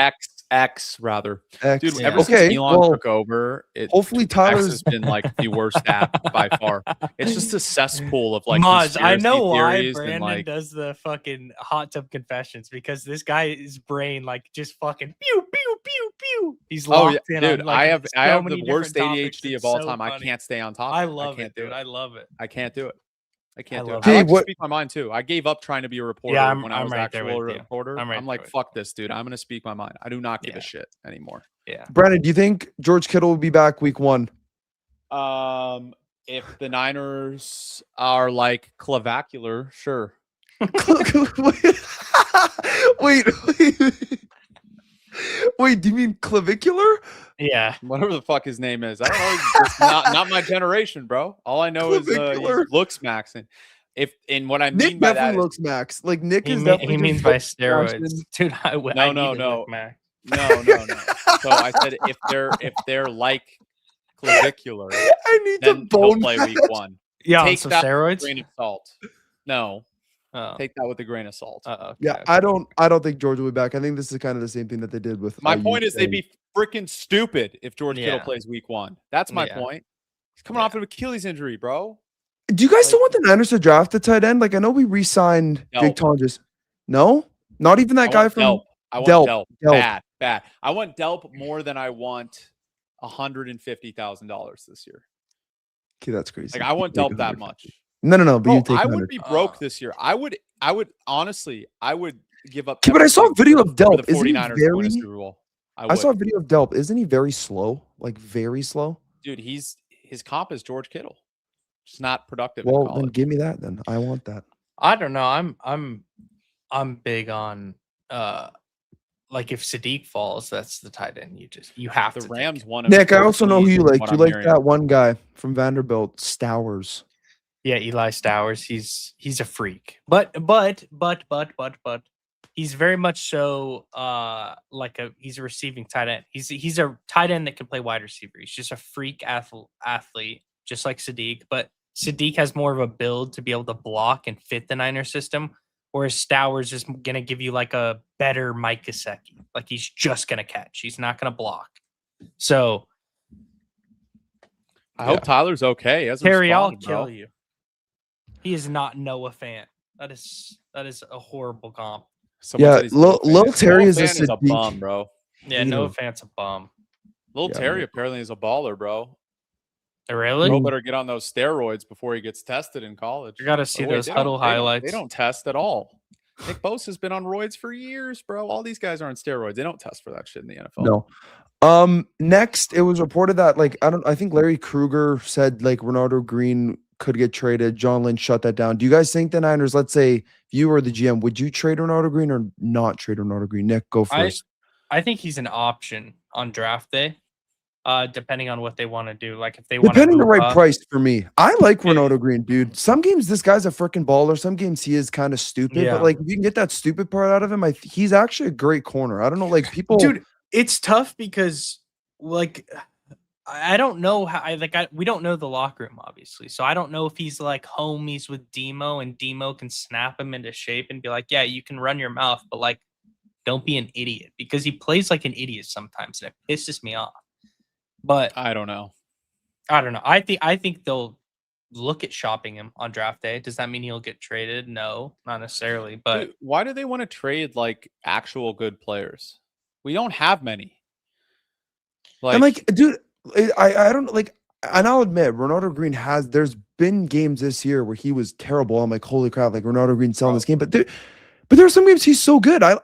X rather. X. Dude, Yeah. ever Okay, since Elon well, took over, hopefully X Tyler's. has been the worst app by far. It's just a cesspool of Maz, I know conspiracy why theories Brandon and does the fucking hot tub confessions, because this guy's brain just fucking pew pew pew pew. He's Oh locked yeah, in dude! on, I have so many the different worst topics. ADHD It's of all so time. I funny. can't stay on top. I of love can't it, do dude. I love it. I can't do it. I can't do love it. it. I Hey, like to what- speak my mind too. I gave up trying to be a reporter Yeah, when I was I'm an right there actual with you. reporter. I'm right I'm there like, with fuck this, dude. I'm gonna speak my mind. I do not give Yeah. a shit anymore. Yeah. Brandon, do you think George Kittle will be back week 1? If the Niners are clavicular, sure. wait. Wait, do you mean clavicular? Yeah. Whatever the fuck his name is. I don't know. It's not my generation, bro. All I know is Clavicular. he looks maxing. What I mean Nick by that definitely is looks max. Like Nick He, is mean, definitely he means just by fucking steroids. smashing. Dude, I No, need no, to no. look, Mac. no. So I said if they're like clavicular, I need to then bone he'll play match. week 1. Yeah, on Take some that with a steroids. grain of salt. No, Oh. take that with a grain of salt. Okay, Yeah, okay. I don't think George will be back. I think this is kind of the same thing that they did with. My IU point is they'd saying- be freaking stupid if George Kittle Yeah. plays week 1. That's my Yeah. point. He's coming off an Achilles injury, bro. Do you guys still want the Niners to draft a tight end? Like I know we re-signed Jake Delp. Tonjes. No, not even that I guy want from. Delp. I want Delp. Delp. Delp. Bad. I want Delp more than I want $150,000 this year. Okay, that's crazy. I want You take Delp that 150. much. No. But Bro, you take. I 100. would be broke this year. I would honestly, I would give up. Okay, but I saw a everything video of for Delp. the Isn't he 49ers to win a very? Super Bowl. I saw a video of Delp. Isn't he very slow? Like very slow. Dude, his comp is George Kittle. Just not productive in Well, then college. give me that. Then I want that. I don't know. I'm big on if Sadiq falls, that's the tight end. You have The to Rams take. won. him Nick, I for also know who you season, like. what You I'm like hearing. that one guy from Vanderbilt, Stowers. Yeah, Eli Stowers. He's a freak. But he's very much so he's a receiving tight end. He's a tight end that can play wide receiver. He's just a freak athlete, just like Sadiq. But Sadiq has more of a build to be able to block and fit the Niner system, whereas Stowers is gonna give you a better Mike Gesicki. He's just gonna catch. He's not gonna block. So I hope Tyler's okay. He hasn't Terry, I'll responded, bro. kill you. He is not Noah Fant. That is a horrible comp. Someone Yeah, said he's Lil Noah Fant. Terry Noah is a Fant is a Sadiq. bum, bro. Yeah, You Noah know. Fant's a bum. Lil Yeah, Terry man. apparently is a baller, bro. Really? Bro better get on those steroids before he gets tested in college. You got to see Oh, wait, those they huddle don't- they don't- highlights. They don't test at all. Nick Bosa has been on roids for years, bro. All these guys are on steroids. They don't test for that shit in the NFL. No. Next, it was reported that I think Larry Kruger said Ronaldo Green could get traded. John Lynch shut that down. Do you guys think the Niners, let's say if you were the GM, would you trade Ronaldo Green or not trade Ronaldo Green? Nick, go first. I think he's an option on draft day, depending on what they want to do. If they want Depending to the right price for me. I like Ronaldo Green, dude. Some games this guy's a freaking baller. Some games he is kind of stupid. Yeah. But if you can get that stupid part out of him, he's actually a great corner. I don't know, people. Dude, it's tough because I don't know how we don't know the locker room, obviously. So I don't know if he's homies with Demo and Demo can snap him into shape and be like, yeah, you can run your mouth, but don't be an idiot, because he plays like an idiot sometimes and it pisses me off. But I don't know. I don't know. I think they'll look at shopping him on draft day. Does that mean he'll get traded? No, not necessarily. But Dude, why do they want to trade like actual good players? We don't have many. And like, dude, I don't like, and I'll admit, Ronaldo Green there's been games this year where he was terrible. I'm like, holy crap, like Ronaldo Green selling this game. But there are some games he's so good. I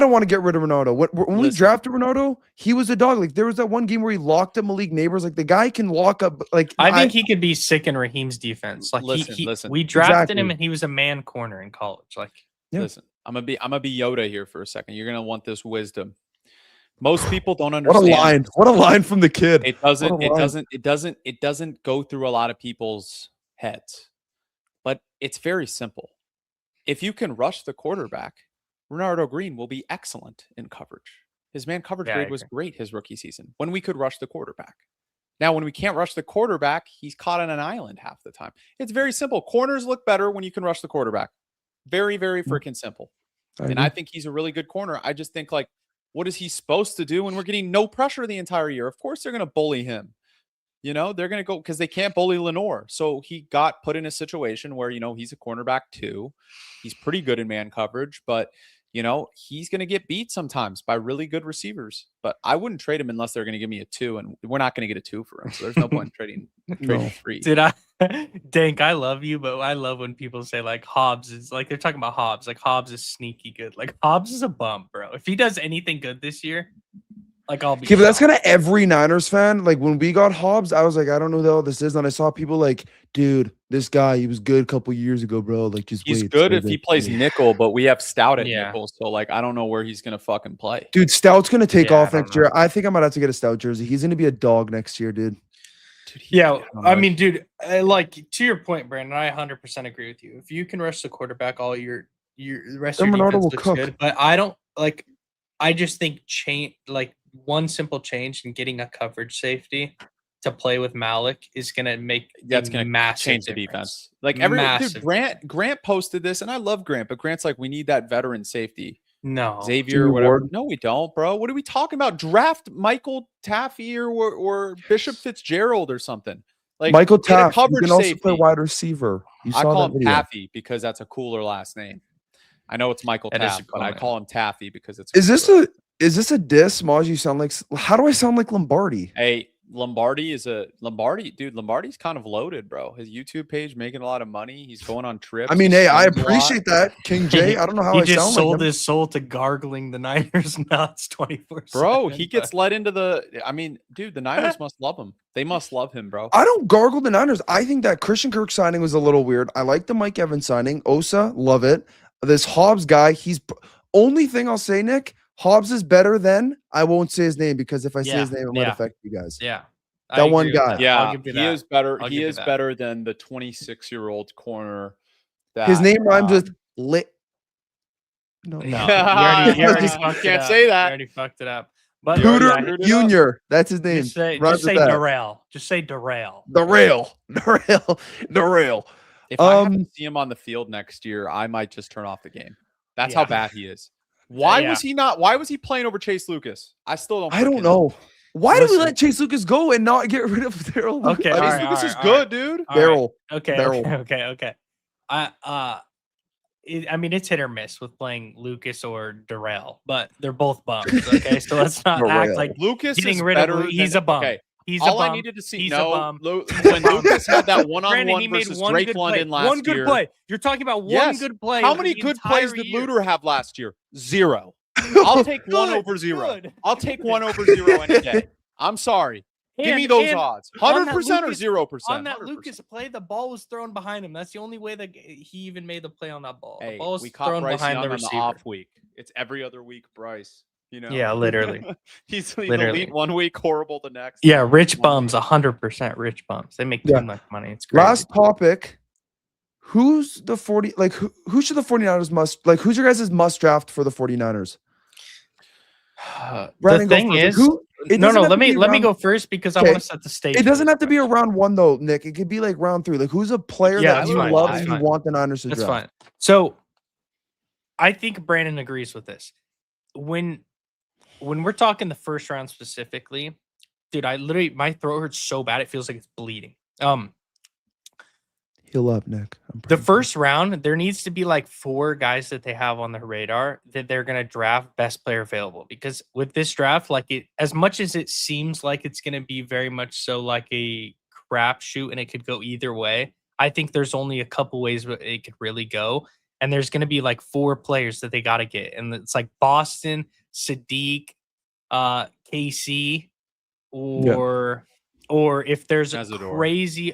don't want to get rid of Ronaldo. When we drafted Ronaldo, he was a dog. Like there was that one game where he locked up Malik Neighbors. Like the guy can lock up. Like I think he could be sick in Raheem's defense. Like listen. we drafted Exactly. him and he was a man corner in college. Like Yeah. Listen, I'm gonna be Yoda here for a second. You're gonna want this wisdom. Most people don't what a understand. line! What a line from the kid. It doesn't go through a lot of people's heads. But it's very simple. If you can rush the quarterback, Ronaldo Green will be excellent in coverage. His man coverage Yeah, I grade was agree. great his rookie season when we could rush the quarterback. Now, when we can't rush the quarterback, he's caught on an island half the time. It's very simple. Corners look better when you can rush the quarterback. Very, very freaking simple. And I think he's a really good corner. I just think, like, what is he supposed to do when we're getting no pressure the entire year? Of course, they're going to bully him. You know, they're going to go because they can't bully Lenore. So he got put in a situation where, you know, he's a cornerback too. He's pretty good in man coverage, but, you know, he's going to get beat sometimes by really good receivers. But I wouldn't trade him unless they're going to give me a 2, and we're not going to get a 2 for him. So there's no point in trading No. 3. Dude, Dank, I love you, but I love when people say like Hobbs is like they're talking about Hobbs. Like Hobbs is sneaky good. Like Hobbs is a bum, bro. If he does anything good this year, like I'll be. Okay, but that's shocked. kind of every Niners fan. Like when we got Hobbs, I was like, I don't know who the hell this is. And I saw people like, dude, this guy, he was good a couple years ago, bro. Like just He's wait. good so if he like- plays nickel, but we have Stout at Yeah. nickel. So, like, I don't know where he's going to fucking play. Dude, Stout's gonna take Yeah, I off don't next year. know. I think I might have to get a Stout jersey. He's gonna be a dog next year, dude. Dude, he- Yeah, don't know. I mean, dude, like to your point, Brandon, I 100% agree with you. If you can rush the quarterback, all your the rest of Then your Ronaldo defense will looks cook. good. But I don't like. I just think like one simple change in getting a coverage safety to play with Malik is gonna make that's a going to massive change the difference. defense. Like every dude, Massive Grant posted this, and I love Grant, but Grant's like, we need that veteran safety, No, Xavier, Jimmy whatever. Ward. No, we don't, bro. What are we talking about? Draft Michael Taffy or Bishop Fitzgerald or something. Like Michael get a Taft. You coverage can also safety. play wide receiver. You I saw call that him video. Taffy because that's a cooler last name. I know it's Michael That is a Taft, but cool I name. call him Taffy because it's. Is this cooler. is this a diss, Maj? You sound like how do I sound like Lombardi? Hey, Lombardi, dude. Lombardi's kind of loaded, bro. His YouTube page making a lot of money. He's going on trips. I mean, he hey, I streams a lot. appreciate that, King J. I don't know how he I just sound sold like him. his soul to gargling the Niners nuts 24/7. Bro, he gets let into the. I mean, dude, the Niners must love him. They must love him, bro. I don't gargle the Niners. I think that Christian Kirk signing was a little weird. I like the Mike Evans signing. Osa, love it. This Hobbs guy, only thing I'll say, Nick, Hobbs is better than, I won't say his name because if I say his name, it might yeah. affect you guys. Yeah, That I one agree with guy. that. Yeah, I'll give you he that. is better. I'll He give you is that. better than the 26-year-old corner. That, His name rhymes uh, with lit. No. No, you already Just fucked it can't up. say that. You already fucked it up. But Hooter yeah, Hooter it up. Junior. That's his name. just say Rhymes with that. Darrell. Just say Darrell. The rail. The rail. If I have to Um, see him on the field next year, I might just turn off the game. That's Yeah. how bad he is. Why Yeah. was he not? Why was he playing over Chase Lucas? I still don't. I don't freaking know. Why did we Listen. let Chase Lucas go and not get rid of Daryl? Okay, Chase all right, Lucas is all good, dude. All right. Daryl. Okay, Barrel. okay. I mean, it's hit or miss with playing Lucas or Darrell, but they're both bums. Okay, so let's not act Darrell. like Lucas getting is rid of better. Lu- he's than- a bum. Okay, he's a all bum. I needed to see. He's a No, bum. when Lucas had that Brandon, one-on-one he made versus one Drake good London play. last One good year. play. You're talking about one Yes. good play. How over many the good plays entire did year. Luter have last year? 0. I'll take one Good, over 0. good. I'll take 1 over 0 any day. I'm sorry. Give me those odds. on that 100% or Lucas- 0%? On that 100%. Lucas play, the ball was thrown behind him. That's the only way that he even made the play on that ball. Hey, the ball was we caught thrown Bryce behind Young the on the receiver. off week. It's every other week, Bryce. You know? Yeah, literally. he's Literally. elite 1 week, horrible the next. Yeah, rich One bums, week. 100% rich bums. They make Yeah. too much money. It's crazy. Last topic. Who's the 40 like who should the 49ers who's your guys' must draft for the 49ers? the Brandon, go thing first. Like, is, who it no, doesn't no. have Let to me be let me round- go first because I Okay. want to set the stage. It for doesn't this have to be a question. round 1 though, Nick. It could be like round 3. Like who's a player Yeah, that that's you fine. love That's and you fine. want the Niners to That's draft? fine. So, I think Brandon agrees with this. When we're talking the first round specifically, dude, I literally my throat hurts so bad it feels like it's bleeding. Heal up, Nick. I'm The praying for you. first round, there needs to be like 4 guys that they have on their radar that they're going to draft best player available. Because with this draft, like it, as much as it seems like it's going to be very much so like a crapshoot and it could go either way, I think there's only a couple ways it could really go. And there's going to be like 4 players that they got to get. And it's like Boston, Sadiq, KC, or if there's a Mesidor. crazy,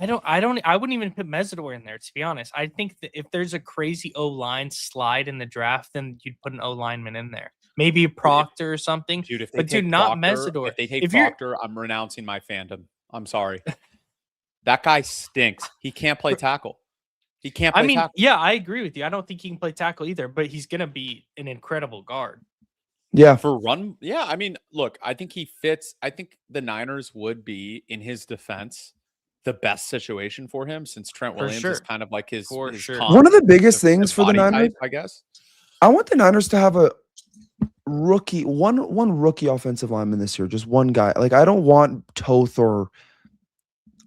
I wouldn't even put Mesidor in there, to be honest. I think that if there's a crazy O-line slide in the draft, then you'd put an O-lineman in there. Maybe a Proctor or something. Dude, if they But take dude, not Proctor, Mesidor. If they take If you're- Proctor, I'm renouncing my fandom. I'm sorry. That guy stinks. He can't play tackle. He can't play I mean, tackle. yeah, I agree with you. I don't think he can play tackle either, but he's going to be an incredible guard. Yeah. For run, yeah. I mean, look, I think he fits. I think the Niners would be, in his defense, the best situation for him, since Trent For Williams sure. is kind of like his For sure. comp, One of the biggest his things for the body Niners, type, I guess. I want the Niners to have a rookie, one rookie offensive lineman this year, just one guy. Like I don't want Toth or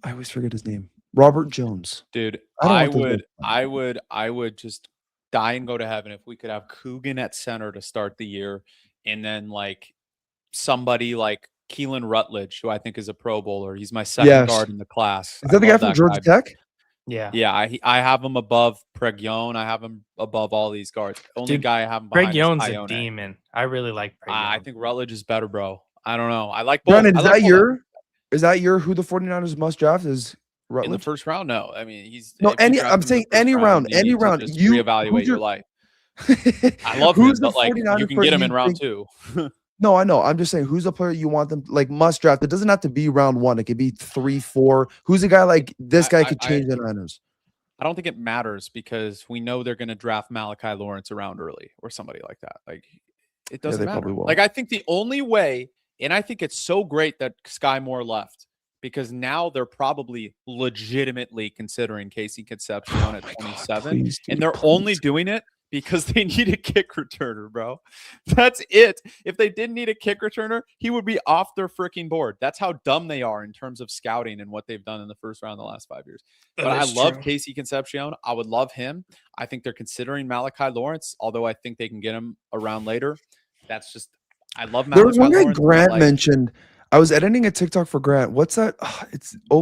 I always forget his name, Robert Jones. Dude, I don't I want those would, I would just die and go to heaven if we could have Coogan at center to start the year, and then like somebody like Keelan Rutledge, who I think is a Pro Bowler. He's my second Yes. guard in the class. Is that the guy love from Georgia guy. Tech? Yeah. Yeah, I have him above Pregion. I have him above all these guards. Only Dude, guy I have him Greg behind Young's is a Ione. demon. I really like Greg I Young. think Rutledge is better, bro. I don't know. I like both. Brandon, I is like that both. your who the 49ers must draft is In the Rutledge? first round? No, I mean he's No, if you any draft him I'm in the saying first any round, you any need to round. just You reevaluate who's your life. I love him, who's the but like you 49ers can player get him you in round think- 2. No, I know. I'm just saying, who's a player you want them like must draft? It doesn't have to be round 1. It could be 3, 4. Who's a guy like this guy could change the Niners? I don't think it matters because we know they're going to draft Malachi Lawrence around early or somebody like that. Like it doesn't they matter. probably will. Like I think the only way, and I think it's so great that Sky Moore left because now they're probably legitimately considering Casey Concepcion at 27, Please, and dude, they're only please. doing it because they need a kick returner, bro. That's it. If they didn't need a kick returner, he would be off their freaking board. That's how dumb they are in terms of scouting and what they've done in the first round the last 5 years. But I love Casey Concepcion. I would love him. I think they're considering Malachi Lawrence, although I think they can get him around later. That's just, I love Malachi There was one guy Lawrence, but, Grant like, mentioned. I was editing a TikTok for Grant. What's that?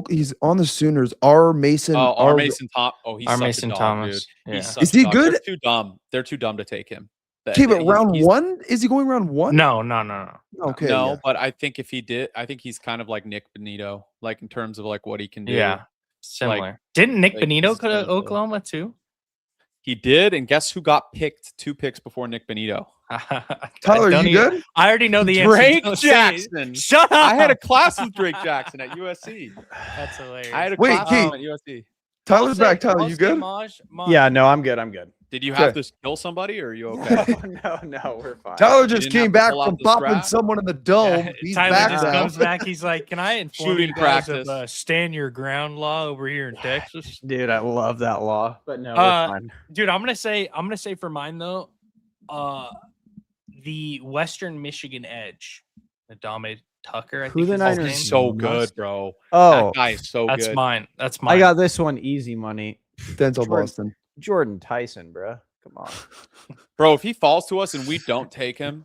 He's on the Sooners. R. Mason. Oh, R. Mason Tom. Oh, he's R. such Mason a dog, Thomas. dude. Yeah. He's such Is a he dog. good? They're too dumb. They're too dumb to take him. Okay, but He's- round he's- 1? Is he going round 1? No. Okay. no, yeah. but I think if he did, I think he's kind of like Nick Benito, like in terms of like what he can do. Yeah. Similar. Didn't Nick like, Benito he's go to the- Oklahoma too? He did, and guess who got picked 2 picks before Nick Benito? Tyler, Don't you even- good? I already know the answer. Drake Don't say it. Jackson. Shut up. I had a class with Drake Jackson at USC. That's hilarious. I had a Wait, class Kate. with him at USC. Tyler's back. Tyler, I'll you say good? Maj. Yeah, no, I'm good. I'm good. Did you have Okay. to kill somebody, or are you okay? No, we're fine. Tyler just didn't came have to back pull out from the popping strap? someone in the dome. Yeah, He's Tyler back just now. comes back. He's like, "Can I inform Shooting you guys practice. of stand your ground law over here in Texas?" Dude, I love that law. But no, we're fine. Dude, I'm gonna say for mine though, the Western Michigan edge, Adame Tucker. I Who think the is his Niners name. He's so Must- good, bro. Oh, That guy is so That's good. mine. That's mine. I got this one easy money. Denzel Jordan. Boston. Jordan Tyson, bro. Come on. Bro, if he falls to us and we don't take him,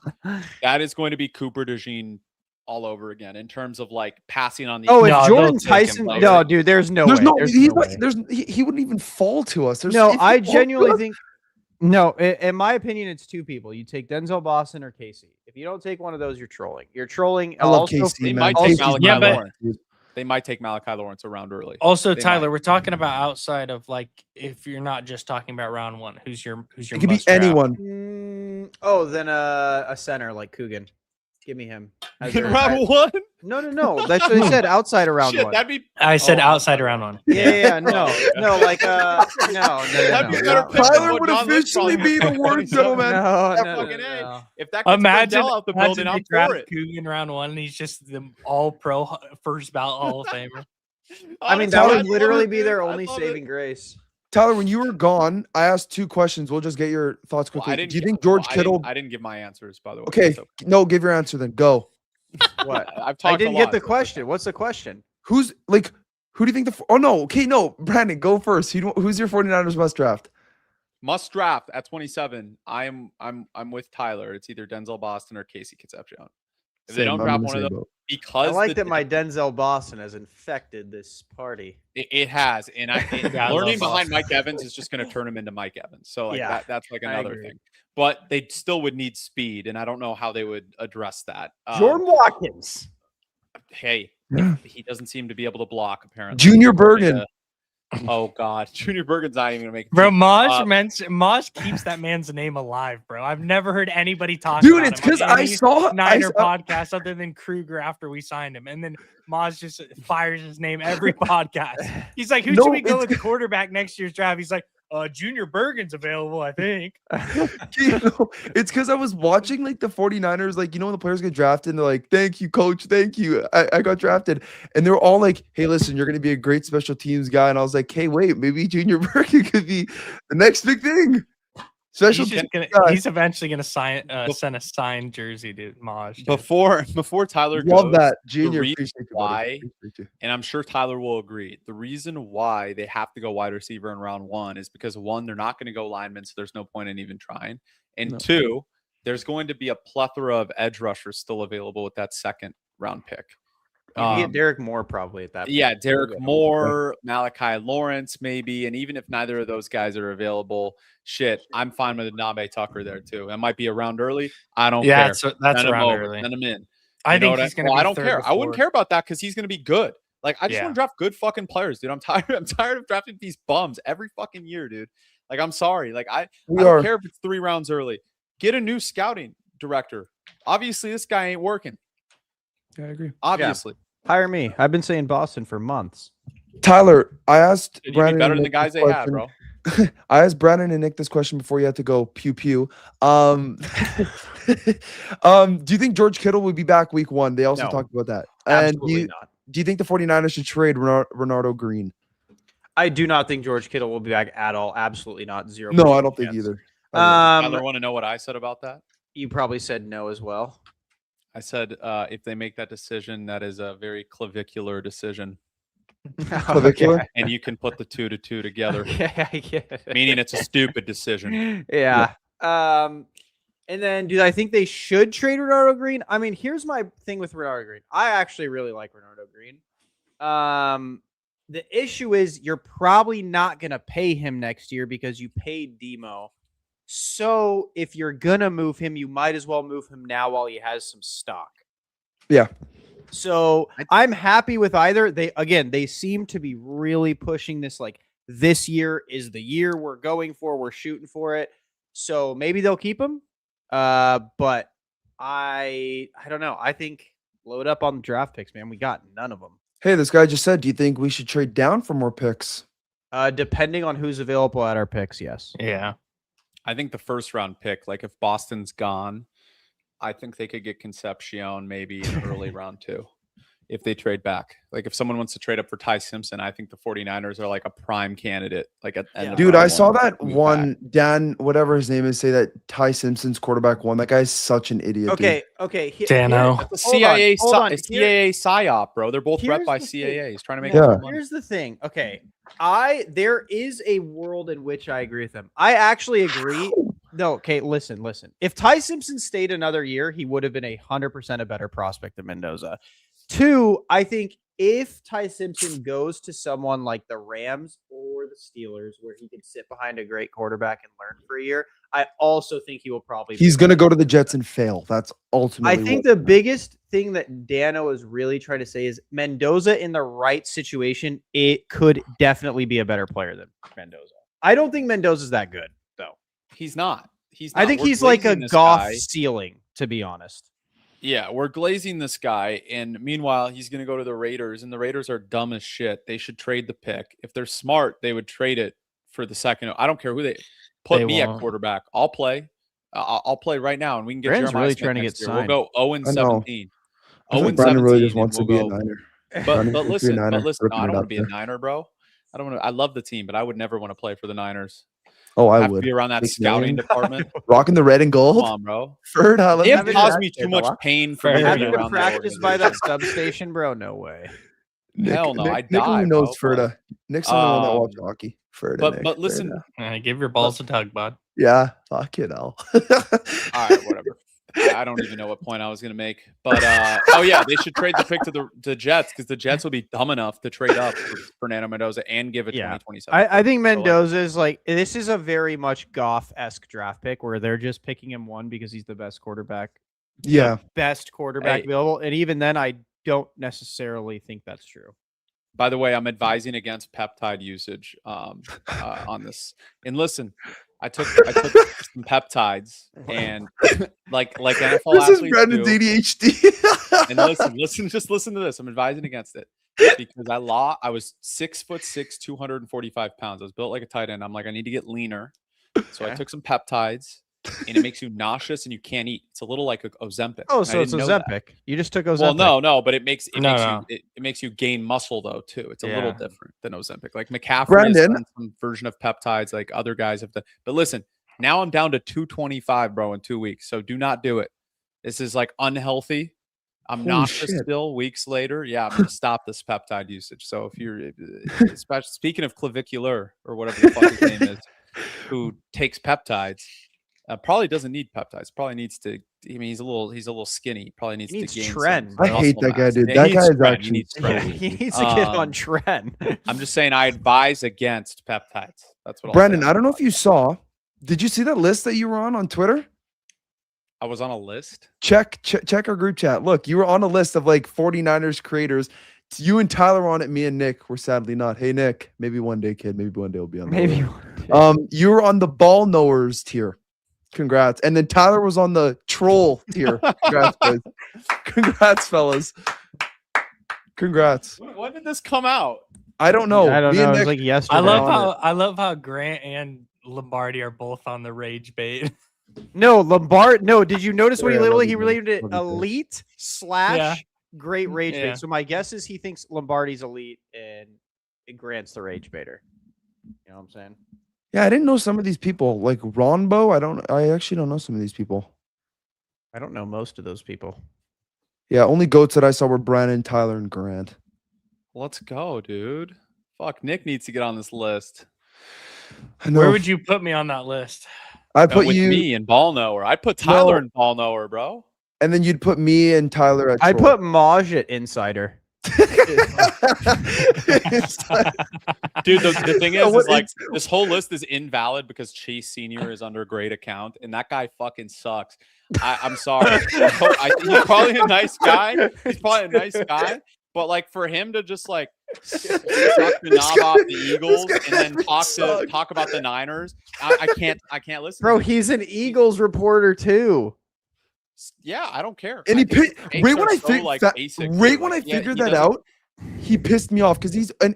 that is going to be Cooper DeJean all over again in terms of like passing on the. Oh, if No, Jordan they'll take him, Tyson, though. no, dude, there's no There's way. no. There's He's no not. way. There's. He wouldn't even fall to us. There's, No, if he I falls to genuinely us- think. No, in my opinion, it's 2 people. You take Denzel Boston or Casey. If you don't take one of those, you're trolling. You're trolling. I love also- Casey, they man. might Casey's take Malachi Yeah, but- Lawrence. They might take Malachi Lawrence around early. Also, They Tyler, might. we're talking about outside of like if you're not just talking about round 1, who's your It could be must draft? anyone. Oh, then a center like Coogan. Give me him. As In a- round 1? No. That's what they said. Outside of round Shit, 1. that'd be. I said Oh, outside of round 1. Yeah, no, like no. That'd be no, better no. pick than Tyler what would John Lynch officially probably be the picked. worst gentleman. No, That no, fucking no, A. no. If that gets Imagine, Brendel out the imagine building, they I'm draft for it. Coogan round 1 and he's just the all-pro first ballot Hall of Famer. I mean, Honestly, that I'd would love literally it, be dude. their I'd only love it. saving grace. Tyler, when you were gone, I asked 2 questions. We'll just get your thoughts Well, quickly. Do you think George I Kittle? didn't, I didn't give my answers, by the way. Okay, so no, give your answer then. Go. What? I've talked I a didn't lot, get the so- question. What's the question? Who's like? Who do you think oh no, okay, no, Brandon, go first. Who's your 49ers must draft? Must draft at 27. I'm with Tyler. It's either Denzel Boston or Casey Concepcion. If they Same, don't I'm draft in the one of same those, boat. I because like that my Denzel Boston has infected this party. it has, and Yeah, I learning love behind Boston. Mike Evans is just going to turn him into Mike Evans. So like Yeah, that's like I another agree. thing. But they still would need speed, and I don't know how they would address that. Jordan Watkins. Hey, Yeah. he doesn't seem to be able to block apparently. Junior Bergen. Oh God, Junior Bergen's not even gonna make it. Bro, team. Maj keeps that man's name alive, bro. I've never heard anybody talk Dude, about it's him on because I any saw Niner podcast other than Kruger after we signed him. And then Maj just fires his name every podcast. He's like, who No, should we go it's- with quarterback next year's draft? He's like, Junior Bergen's available, I think. It's because I was watching like the 49ers, like, when the players get drafted and they're like, thank you, coach. Thank you. I got drafted. And they were all like, hey, listen, you're going to be a great special teams guy. And I was like, hey, wait, maybe Junior Bergen could be the next big thing. Special He's, teams just gonna, guy. he's eventually going to send a signed jersey to Maj. dude. Before Tyler Love goes, that. Junior, reason appreciate you, buddy. why- Appreciate you. and I'm sure Tyler will agree, the reason why they have to go wide receiver in round 1 is because 1, they're not going to go linemen, so there's no point in even trying. And No. 2, there's going to be a plethora of edge rushers still available with that second round pick. You can get Derek Moore probably at that point. Yeah, Derek Yeah. Moore, Malachi Lawrence, maybe. And even if neither of those guys are available, shit, I'm fine with Nabe Tucker there too. It might be a round early. I don't Yeah, care. that's Send him around over, early. send him in. I You know think what he's going to well, be I don't third care. or I wouldn't fourth. care about that because he's going to be good. Like, I just Yeah. want to draft good fucking players, dude. I'm tired of drafting these bums every fucking year, dude. Like, I'm sorry. Like, I We don't are. care if it's 3 rounds early. Get a new scouting director. Obviously, this guy ain't working. Yeah, I agree. Obviously. Hire me. I've been saying Boston for months. Tyler, I asked You'd be Brandon. better and than the Nick guys this they had, question. bro. I asked Brandon and Nick this question before you had to go pew pew. Do you think George Kittle would be back week 1? They also No. talked about that. And Absolutely not. do you think the 49ers should trade Renardo Green? I do not think George Kittle will be back at all. Absolutely not. 0%. No, I don't think chance. either. Tyler, want to know what I said about that? You probably said no as well. I said if they make that decision, that is a very clavicular decision, Clavicular? and you can put the 2 to 2 together, Yeah, I get it. meaning it's a stupid decision. Yeah. And then do I think they should trade Renardo Green? I mean, here's my thing with Renardo Green. I actually really like Renardo Green. The issue is you're probably not going to pay him next year because you paid Demo. So if you're going to move him, you might as well move him now while he has some stock. Yeah. So I'm happy with either. They seem to be really pushing this, like, this year is the year we're going for. We're shooting for it. So maybe they'll keep him. But I don't know. I think load up on the draft picks, man. We got none of them. Hey, this guy just said, do you think we should trade down for more picks? Depending on who's available at our picks, yes. Yeah. I think the first round pick, like if Boston's gone, I think they could get Concepcion maybe in early round 2 if they trade back. Like if someone wants to trade up for Ty Simpson, I think the 49ers are like a prime candidate. Like at end of Dude, round I saw 1 that to move one, back. Dan, whatever his name is, say that Ty Simpson's quarterback 1. That guy's such an idiot. dude. Okay. Dano. That's a Hold on, CIA, hold on. CAA psyop, bro. They're both rep Here's by the CAA. thing. He's trying to make Yeah. more money. Here's the thing. Okay. There is a world in which I agree with them. I actually agree. No, okay, listen. If Ty Simpson stayed another year, he would have been 100% a better prospect than Mendoza. 2, I think if Ty Simpson goes to someone like the Rams or the Steelers, where he can sit behind a great quarterback and learn for a year, I also think he will probably. He's going to go to the Jets and fail. That's ultimately I think what- the biggest thing that Dano is really trying to say is Mendoza in the right situation, it could definitely be a better player than Mendoza. I don't think Mendoza's that good, though. He's not. He's I not. think We're he's like a glazing this Goff guy. ceiling, to be honest. Yeah, we're glazing this guy, and meanwhile, he's going to go to the Raiders, and the Raiders are dumb as shit. They should trade the pick. If they're smart, they would trade it for the second. I don't care who they put They me won't. at quarterback. I'll play. I'll play right now, and we can get Brandon's Jeremiah really Smith trying to next get year. signed. We'll go 0 I know. 17. I 0 think Brandon really just 17, wants to and be a we'll go- Niner. But Brandon but wants to be a listen, Niner, no, ripping I it don't want up to be a there. Niner, bro. I don't want to. I love the team, but I would never want to play for the Niners. Oh, I have to would. be around that Make scouting million. department. Rocking the red and Come gold. on, bro. Third, let's They have be- caused me there, too much Doc. pain for me to Fair be Having enough. to around that practice by that organization. substation, bro? No way. Hell no, I Nick die, only knows bro. Ferda. Nick's the only one that watches Um, hockey. Ferda, but listen, Give your balls a tug, bud. yeah, fuck it all. all right, whatever. I don't even know what point I was gonna make, but oh yeah, they should trade the pick to the Jets because the Jets will be dumb enough to trade up for Fernando Mendoza and give a Yeah. 2027. I think So, like, Mendoza is like this is a very much Goff-esque draft pick where they're just picking him one because he's the best quarterback. Yeah. Best quarterback Hey. available. And even then, I don't necessarily think that's true. By the way, I'm advising against peptide usage on this. And listen, I took some peptides and like NFL This is athletes Brandon's do. ADHD. And just listen to this. I'm advising against it because I was 6'6", 245 pounds. I was built like a tight end. I'm like, I need to get leaner. So I Okay. took some peptides and it makes you nauseous and you can't eat. It's a little like Ozempic. Oh, I so it's didn't know that. Ozempic. You just took Ozempic. Well, no, but it makes No. it makes you gain muscle though too. It's a little Yeah. different than Ozempic. Like McCaffrey has Brandon- done some version of peptides, like other guys have done. But listen, now I'm down to 225, bro, in 2 weeks. So do not do it. This is like unhealthy. I'm Holy nauseous shit. still weeks later. Yeah, I'm gonna stop this peptide usage. So if you're especially speaking of clavicular or whatever the fuck his name is, who takes peptides. Probably doesn't need peptides. Probably needs to. I mean, he's a little skinny. Probably needs He needs to gain. tren, some bro. I hate muscle that guy, mass. dude. Yeah, That he guy needs is tren. He actually needs Yeah, tren. he needs to get on trend. I'm just saying, I advise against peptides. That's what I'll Brandon, say. I don't know if you saw. Did you see that list that you were on Twitter? I was on a list. Check our group chat. Look, you were on a list of like 49ers creators. You and Tyler were on it. Me and Nick were sadly not. Hey Nick, maybe one day, kid. Maybe one day we'll be on. the Maybe. list. You were on the ball knowers tier. Congrats. And then Tyler was on the troll tier. Congrats, guys. Congrats, fellas. Congrats. When did this come out? I don't know. I don't Me know. and It was Nick- like yesterday. I love how Grant and Lombardi are both on the rage bait. No, Lombard. No, did you notice what Yeah, he love literally you, he buddy. related it Love you, buddy. elite slash Yeah. great rage Yeah. bait. So my guess is he thinks Lombardi's elite and Grant's the rage baiter. You know what I'm saying? Yeah, I didn't know some of these people. Like Ronbo. I actually don't know some of these people. I don't know most of those people. Yeah, only goats that I saw were Brandon, Tyler, and Grant. Let's go, dude. Fuck, Nick needs to get on this list. I know. Where would you put me on that list? I Go put with you, me and Ball Knower. I'd put Tyler No. and Ball Knower, bro. and then you'd put me and Tyler at. I troll. put Maj at insider. It's like- Dude, the thing So is what like is- this whole list is invalid because Chase Senior is under great account, and that guy fucking sucks. I'm sorry. He's probably a nice guy. He's probably a nice guy, but like for him to just like suck the knob off the Eagles and then talk about the Niners, I can't listen. Bro, to it. he's an Eagles reporter too. Yeah, I don't care. and I he think pi- his right takes when are I so, figured like, that, basic, right dude. when I Like, yeah, figured he that doesn't- out, he pissed me off because he's and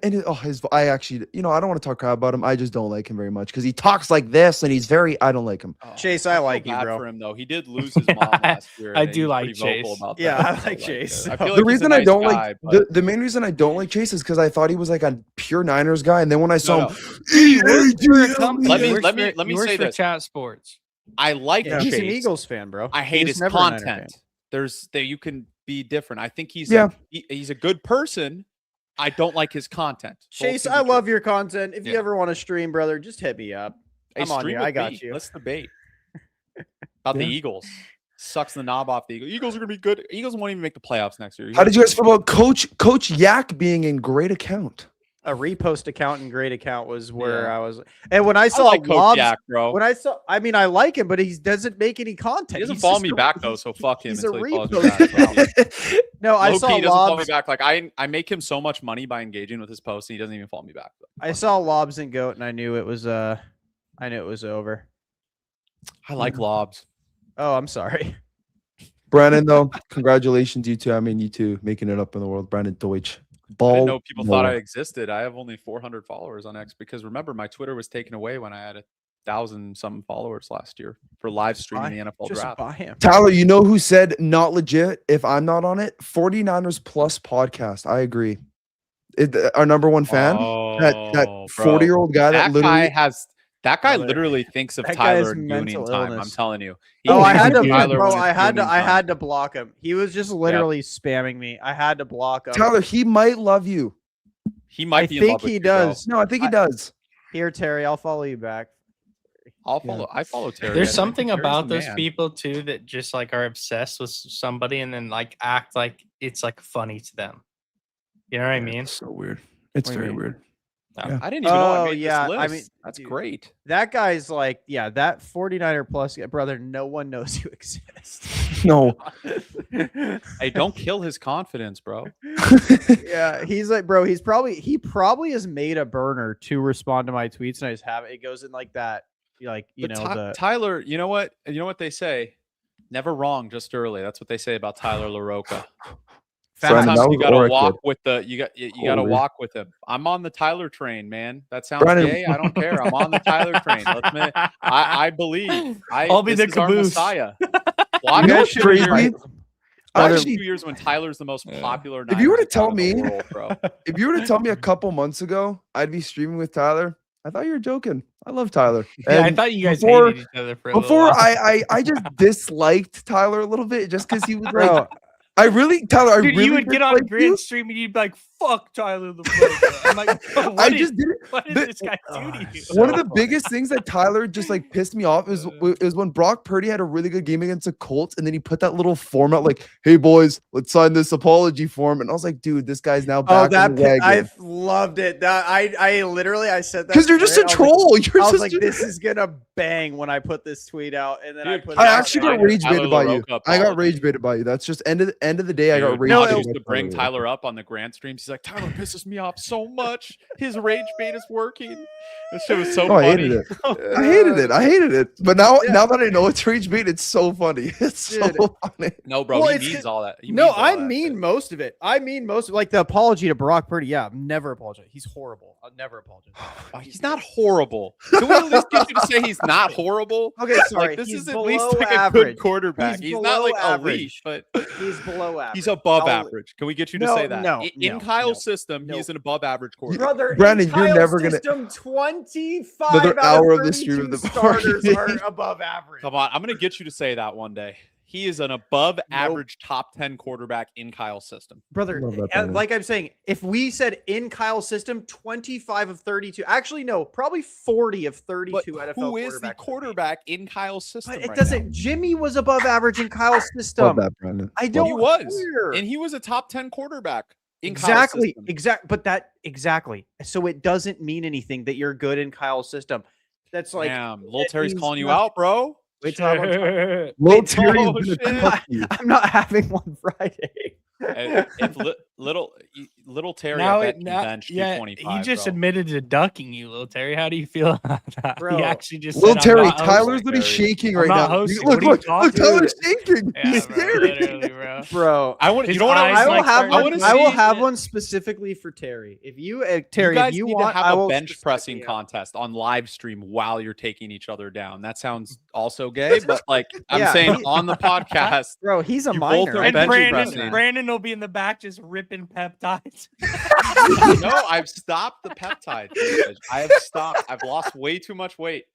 I actually I don't want to talk crap about him. I just don't like him very much because he talks like this and he's very I don't like him. Oh, Chase, I I feel like you, bad bro. for him though. He did lose his mom last year. I and do he's like pretty vocal Chase. about Yeah, that, I so, like Chase. I feel like The he's a reason I nice don't guy, like but- the main reason I don't like Chase is because I thought he was like a pure Niners guy, and then when I saw No, him, He works for a company. Let me- He works let me- for- let me he works say for this. Chat Sports. I like Yeah, Chase. he's an Eagles fan, bro. I He hate was his never a Niner fan. content. You can be different. I think he's Yeah. he's a good person. I don't like his content. Both Chase, can be I true. love your content. If you Yeah. ever want to stream, brother, just hit me up. Hey, I'm on stream you. with I got me. you. Let's debate about the Yeah. Eagles. Sucks the knob off the Eagles. Eagles are gonna be good. Eagles won't even make the playoffs next year. how did you guys feel about Coach Yak being in great account? A repost account and great account was where Yeah. I was. And when I I saw like Coach Lobs, Yak, bro. when I mean, I like him, but he doesn't make any content. He doesn't He's follow just me a- back though, so fuck him he's a until he follows me repost back. account. No, I Low-key saw doesn't follow me Lobs. back. Like I make him so much money by engaging with his posts, and he doesn't even follow me back. I saw Lobs and Goat, and I knew it was over. I like lobs. Oh, I'm sorry. Brandon, though, congratulations, you two. I mean, you two making it up in the world. Brandon Deutsch. I Ball. didn't know people thought I knower. existed. I have only 400 followers on X because remember my Twitter was taken away when I had 1,000 something followers last year for live streaming the NFL Just draft. buy him. Tyler, you know who said not legit if I'm not on it? 49ers Plus podcast. I agree. Our number one fan, that Oh, bro. 40-year-old guy that That guy literally has That guy Brother, literally thinks of that guy has Tyler in mental Gooning time. I'm illness. telling you. He Oh, I thinks had of to, Tyler bro. when it's I Gooning time. had to block him. He was just literally spamming me. I had to block him. Tyler, he might love you. He might I be in think love with he you, bro. does. No, I think he does. Here, Terry, I'll follow you back. I'll follow. I follow Terry. There's I think something Terry's about the those man. people too that just like are obsessed with somebody and then like act like it's like funny to them. You know what I mean? It's so weird. It's What do you very mean? weird. I didn't even know I Oh, made yeah, this I list. mean, That's dude. great. That guy's like, yeah, that 49er plus brother. No one knows you exist. No. Hey, don't kill his confidence, bro. Yeah, he's like, bro. He probably has made a burner to respond to my tweets, and I just have it. It goes in like that, like you But know the. Tyler, you know what? You know what they say? Never wrong, just early. That's what they say about Tyler LaRocca. Brandon, Sometimes that you was gotta Aura walk kid. with the you gotta Holy. walk with him. I'm on the Tyler train, man. That sounds Brandon- gay. I don't care. I'm on the Tyler train. I believe. I'll be this the is our caboose. Messiah. You Watch know it what's in crazy? years- I watch in actually, 2 years when Tyler's the most Yeah. popular. If you were to Niners tell account in the me- world, bro. if you were to tell me a couple months ago I'd be streaming with Tyler, I thought you were joking. I love Tyler. Yeah, I And thought you guys before- hated each other for a little Before while. I just disliked Tyler a little bit just because he was like, Bro, I really, Tyler, I Dude, really you would get on disliked Grand you. Stream and you'd be like, "Fuck Tyler the Broker." I'm like, bro, I what did, just didn't. what did the- this guy do to you? One of So the biggest things that Tyler just like pissed me off is when Brock Purdy had a really good game against the Colts, and then he put that little form out like, "Hey boys, let's sign this apology form," and I was like, "Dude, this guy's now oh, back that on the wagon." I loved it. That I literally I said that Because you're just a straight. I was like- troll. You're I was just like, this is gonna bang when I put this tweet out, and then I Dude, put. I it out actually there. got rage Tyler baited by you. LaRocca I got apology. rage baited by you. That's just end of the day. I got Dude, rage No, Todd baited. used by to bring LaRocca. Tyler up on the Grand streams. He's like, Tyler pisses me off so much. His rage bait is working. This shit was so Oh, I funny. hated it. I hated it. I hated it. But now, Yeah. now that I know it's rage bait, it's so funny. It's so Dude. funny. No, bro, Well, he it's means good- all that. He No, means all I that mean shit. most of it. I mean most of like the apology to Brock Purdy. Yeah, never apologize. He's horrible. I'll never apologize. Oh, he's not horrible. Can we at least get you to say he's not horrible? Okay, sorry. Like, this he's is at least below like a average. good quarterback. He's He's not like below elite, average. but He's below average. he's above I'll- average. Can we get you to No, say that? no, In no, Kyle's no, system, no. he's an above average quarterback. Brother, Brandon, in you're Kyle's never gonna- system, 25 Another out hour of of the stream 32 of the starters party. are above average. Come on, I'm gonna get you to say that one day. He is an above average top 10 quarterback in Kyle's system. Brother, Love that, Brandon. like I'm saying, if we said in Kyle's system, 25 of 32, actually, no, probably 40 of 32 But NFL who is the quarterbacks. quarterback in Kyle's system? But it right doesn't. now? Jimmy was above average in Kyle's Love system. that, Brandon. I Love don't He was, care. and he was a top 10 quarterback in Exactly, Kyle's system. exactly. So it doesn't mean anything that you're good in Kyle's system. That's like, Damn, little that Terry's means calling you nothing. out, bro. wait till I have one- Shit. Lil Wait, Terry oh, is shit. gonna cook you. I'm not having one Friday. If little Terry, Now I it bet now, benched yeah, you 25. he just bro. admitted to ducking you, little Terry. How do you feel about that? Bro. He actually just Lil said, Terry, I'm not Tyler's hosting. literally Terry. shaking I'm right not now. hosting. Look, What are you look, talking Tyler's shaking. Yeah, He's bro, scared. literally, bro. Bro, I want His you know what eyes, I I will like, have started I one. wanna to I will see- have one specifically for Terry. If you, Terry, you guys if you need want, to I have will a bench pressing specifically- contest on live stream while you're taking each other down. That sounds also gay, but like I'm Yeah, saying he- on the podcast. Bro, he's a You both minor. are I And bench didn't pressing. know that. Brandon will be in the back just ripping peptides. No, I've stopped the peptide usage. I have stopped. I've lost way too much weight.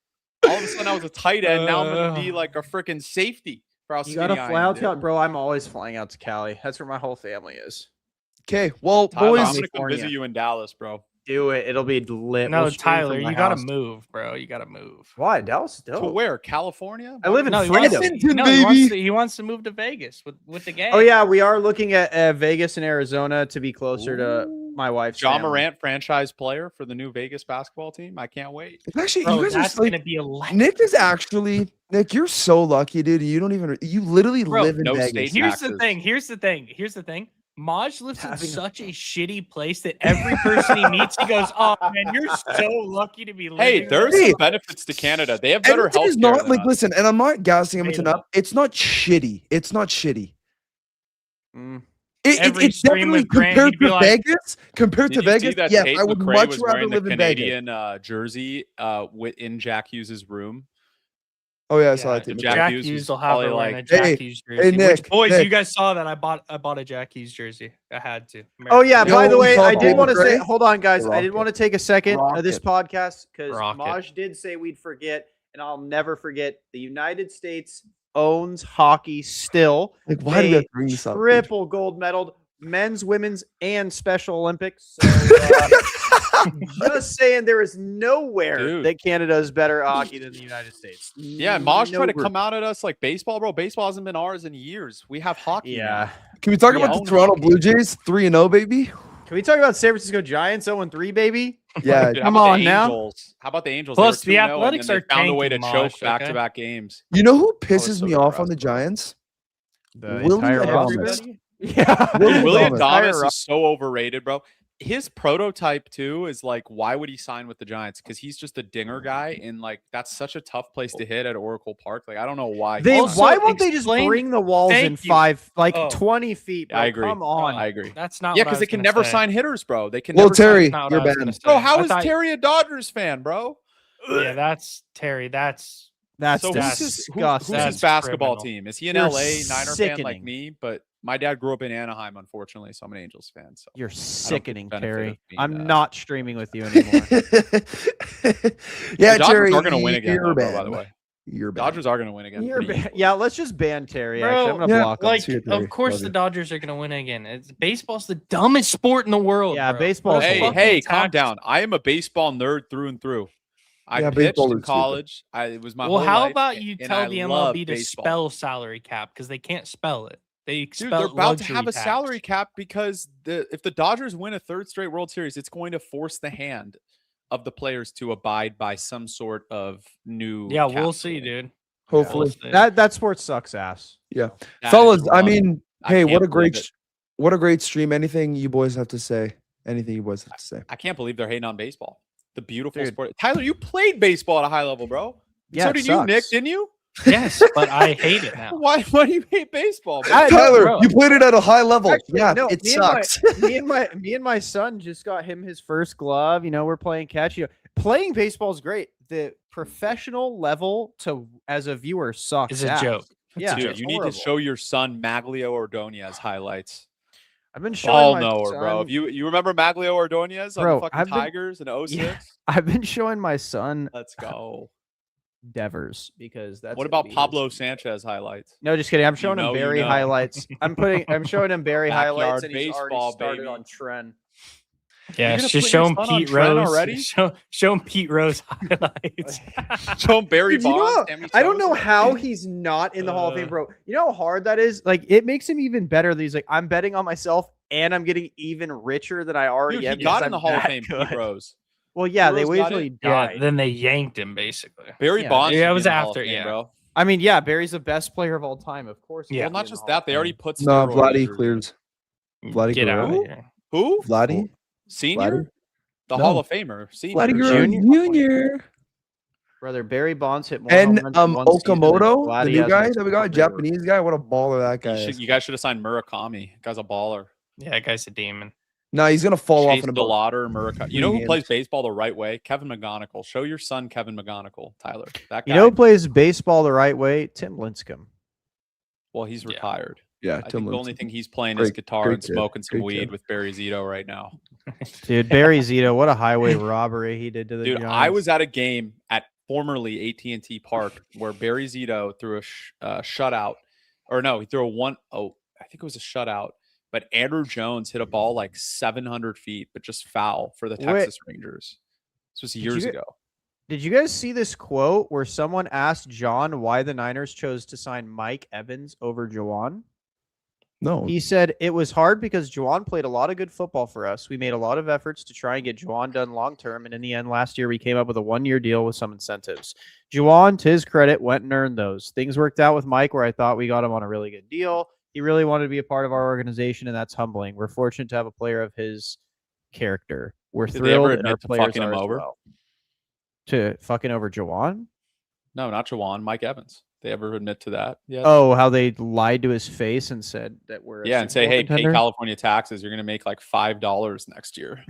All of a sudden, I was a tight end. Now I'm going to be like a freaking safety for how You gotta skinny I fly am, out dude. to, bro. I'm always flying out to Cali. That's where my whole family is. Okay, well, Tyler, I'm boys, going to come visit California. you in Dallas, bro. Do it. It'll be lit. No, We'll stream Tyler, from my you gotta house. move, bro. You gotta move. Why Dallas? To Dope. where? California? I live in No, he wants, Freedom. Freedom. no, he wants to move to Vegas with the gang. Oh yeah, we are looking at Vegas and Arizona to be closer to my wife's. John family. Morant, franchise player for the new Vegas basketball team. I can't wait. actually, Bro, you guys that's are like, gonna be electric. Nick is actually Nick. You're so lucky, dude. You don't even. You literally Bro, live in no Vegas. state Here's the taxes. thing. Here's the thing. Maj lives in Having a- such a shitty place that every person he meets, he goes, "Oh man, you're so lucky to be living." Hey, there's Hey. some benefits to Canada. They have better Edmonton health is not like listen, and I'm not gassing Edmonton Straight up. It's not shitty. It's not shitty. Mm. Every It's stream definitely with Grant, compared he'd be to like- Vegas. Compared Did to you see Vegas, that yes, Tate I would McRae much was rather wearing the live in Vegas. Canadian jersey in Jack Hughes' room? Oh yeah, I saw that The too. Jack Jack Hughes Hughes was will have probably her wearing a like- Jack Hey, Hughes jersey. Nick, Which, boys, Nick. you guys saw that I bought a Jack Hughes jersey. I had to. Oh yeah, You know by what the we way, call I did David want to say, Gray? hold on, guys. The I did Rocket. want to take a second of this Rocket. podcast because Rocket. Maj did say we'd forget, and I'll never forget. The United States owns hockey still. Like, why do we have They to bring this up? dude? triple gold medaled men's, women's, and Special Olympics. So, just saying, there is nowhere Dude. that Canada is better at hockey than the United States. Yeah, Maj tried to Nowhere. come out at us like baseball, bro. Baseball hasn't been ours in years. We have hockey. Yeah. now. Can we talk We about the own Toronto hockey. Blue Jays 3-0, baby? Can we talk about San Francisco Giants 0-3, baby? Yeah, Dude, how Come about the on now. Angels? How about the Angels? Plus, They were the 2-0, and Athletics then are they found a way to tanking, choke Mosh, okay? back-to-back games. you know who it's pisses so me off on the depressed, bro. Giants? The Willie entire Adames. roster. Everybody? Yeah. Willie Willie Adames. Adames is so overrated, bro. His prototype too is like, why would he sign with the Giants? Because he's just a dinger guy, and like that's such a tough place to hit at Oracle Park. Like I don't know why. he They, signed. Also, why won't they just explain- bring the walls in Thank you. 20 feet? Bro? I agree. Come on. I agree. That's not. Yeah, what I because they was can gonna never say. sign hitters, bro. They can Well, never sign- Terry, Not what you're I was banned. gonna say. Bro, how I is thought- Terry a Dodgers fan, bro? Yeah, that's Terry. That's That's So that's who's disgusting. his That's basketball criminal. team? Is he an You're LA Niner fan like sickening. me? But my dad grew up in Anaheim, unfortunately, so I'm an Angels fan. So You're sickening, benefit Terry. of being, I'm not streaming with you anymore. yeah, the Dodgers Terry, are going to win again, you're though, bro, by banned. the way. You're banned. Dodgers are going to win again. You're pretty easily. yeah, let's just ban Terry. Bro, Actually, I'm gonna yeah, block him. like, See you, Terry. of course, Love the you. Dodgers are gonna win again. Baseball's the dumbest sport in the world. Yeah, bro. baseball's What a Hey, fucking hey, calm tax- down. I am a baseball nerd through and through. I Yeah, pitched baseball in is stupid. college. It was my Well, whole how life, about you and tell I the love MLB to baseball. spell salary cap because they can't spell it. They Dude, spell they're about to have a luxury salary tax. cap because if the Dodgers win a third straight World Series, it's going to force the hand of the players to abide by some sort of new. Yeah, cap we'll see, rule. dude. Hopefully, We'll see. That sport sucks ass. That fellas. is I wrong. mean, I hey, can't what a believe great, it. what a great stream. Anything you boys have to say? Anything you boys have to say? I can't believe they're hating on baseball. The beautiful Dude. sport. Tyler, you played baseball at a high level, bro. Yeah, so it did you, Nick? sucks. Didn't you? Yes, but I hate it now. Why do you hate baseball? bro? I- Tyler, bro. you played it at a high level. Actually, yeah, no, it me and my- sucks. me and my son just got him his first glove. You know, we're playing catch. You know, playing baseball is great. The professional level to as a viewer sucks. It's a ass. joke. Yeah, Dude, it's you need to horrible. show your son Maglio Ordonez highlights. I've been showing Ball my knower, bro. son- If you remember Maglio Ordonez on Bro, the fucking I've been- Tigers in 06? Yeah. I've been showing my son Let's go. Devers because that's What gonna about be his- Pablo Sanchez highlights? No, just kidding. I'm showing know, him you Barry know. highlights. I'm showing him Barry highlights, Backyard and he's already baseball, started baby. on trend. Yeah, gonna just put show your him son on Pete trend Rose. already? Show him Pete Rose highlights. Show him Barry Dude, you know Bonds. what? Sammy I don't know Sosa. how he's not in the Hall of Fame, Uh, bro. You know how hard that is? Like, it makes him even better that he's like, I'm betting on myself and I'm getting even richer than I already Dude, am. he got because in the I'm Hall of that Fame, good. Pete Rose. Well, yeah, Pete they Rose got usually it? Yeah, died. then they yanked him basically. Barry Yeah. Bonds. Yeah, should it be was in the Hall of after, Fame, yeah. bro. I mean, yeah, Barry's the best player of all time, of course. he Yeah. should Well, be not in the just Hall that. of They already Fame. put No, steroids Vladdy or- clears. Vladdy Get out of Guerrero? here. Who? Vladdy? Senior? Vladdy? The No. Hall of Famer. Senior. Vladdy Junior? Guerrero Jr. Brother, Barry Bonds hit more home And runs in one season than Okamoto, the Vladdy new has guy in that we his got, career. Japanese guy. What a baller that guy is. You guys should have signed Murakami. Guy's a baller. Yeah, that guy's a demon. Nah, he's gonna fall off Chase in about. DeLauder, Murakami. You know who games. plays baseball the right way? Kevin McGonigal. Show your son Kevin McGonigal, Tyler. That guy. You know who plays baseball the right way? Tim Lincecum. Well, he's Yeah. retired. Yeah, I Tim think the only Lincecum. thing he's playing is Great- guitar great and kid. smoking some Great weed kid. with Barry Zito right now. Dude, Barry Zito, what a highway robbery he did to the Dude, Giants. I was at a game at formerly AT&T Park where Barry Zito threw a shutout, or no, he threw I think it was a shutout. But Andrew Jones hit a ball like 700 feet, but just foul for the Wait. Texas Rangers. This was you years get- ago. Did you guys see this quote where someone asked John why the Niners chose to sign Mike Evans over Juwan? No, He said, it was hard because Juwan played a lot of good football for us. We made a lot of efforts to try and get Juwan done long term. And in the end, last year, we came up with a 1-year deal with some incentives. Juwan, to his credit, went and earned those. Things worked out with Mike where I thought we got him on a really good deal. He really wanted to be a part of our organization, and that's humbling. We're fortunate to have a player of his character. We're Did they ever thrilled, and our admit to players fucking him are as over? well. To fucking over Juwan? No, not Jawan, Mike Evans. They ever admit to that? Yeah. Oh, how they lied to his face and said that we're a yeah, and Super say, Bowl hey, pay contender? California taxes. You're going to make like $5 next year.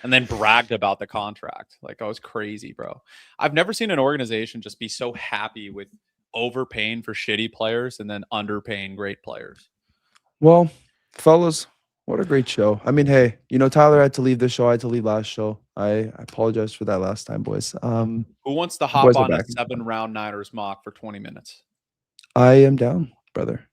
and then bragged about the contract. Like, I was crazy, bro. I've never seen an organization just be so happy with overpaying for shitty players and then underpaying great players. Well, fellas, what a great show. I mean, hey, Tyler had to leave this show. I had to leave last show. I apologize for that last time, boys. Who wants to boys hop are on a back. 7-round Niners mock for 20 minutes? I am down, brother.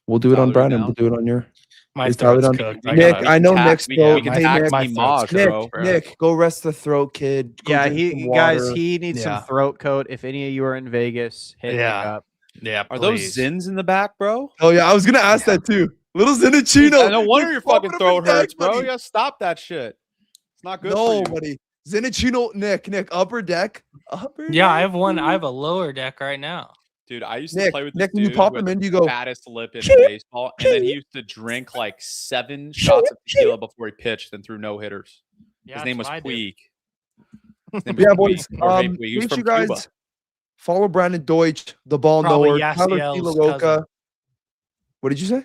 We'll do it on Tyler, Brandon. down? We'll do it on your My Is Tyler throat's done? cooked. Nick. I know Nick's we throat. can Hey, tag Nick, team Maj, throat's bro. Nick, go rest the throat, kid. Go Yeah, drink some guys, water. he needs Yeah. some throat coat. If any of you are in Vegas, hit Nick Yeah. up. Yeah, Are those please. Zins in the back, bro? Oh yeah, I was gonna ask that too. Little Zinachino. No wonder your fucking throat hurts, bro. You Buddy. gotta stop that shit. It's not good for No, you. buddy. Zinachino, Nick, upper deck. Yeah, I have one. I have a lower deck right now. Dude, I used to Nick, play with this Nick, when you dude pop with him in, the you go, fattest lip in baseball, and then he used to drink like 7 shots of tequila before he pitched and threw no hitters. Yeah, His name was that's what I do. Puig. His name was Yeah, boys. Puig, Jorge Puig. He was Make from sure you Cuba. guys follow Brandon Deutsch, the ball Probably knower, Tyler Yasiel's Filaroca. cousin. What did you say?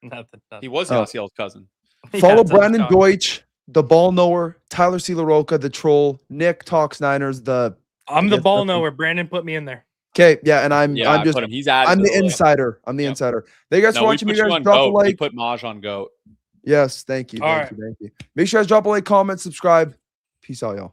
Nothing. He was Oh. Yasiel's cousin. Yeah, Follow that's what I'm Brandon talking- Deutsch, the ball knower, Tyler Filaroca, the troll, Nick Talks Niners, I'm the Yes, ball that's- knower. Brandon put me in there. Okay, yeah, and I'm Yeah, I just put him. He's added I'm to the list. insider. I'm the Yep. insider. Thank you guys for No, we watching. put You you guys on drop a GOAT. We like. put Maj on GOAT. Yes, thank you. All Thank you. Make sure you guys drop a like, comment, subscribe. Peace out, y'all.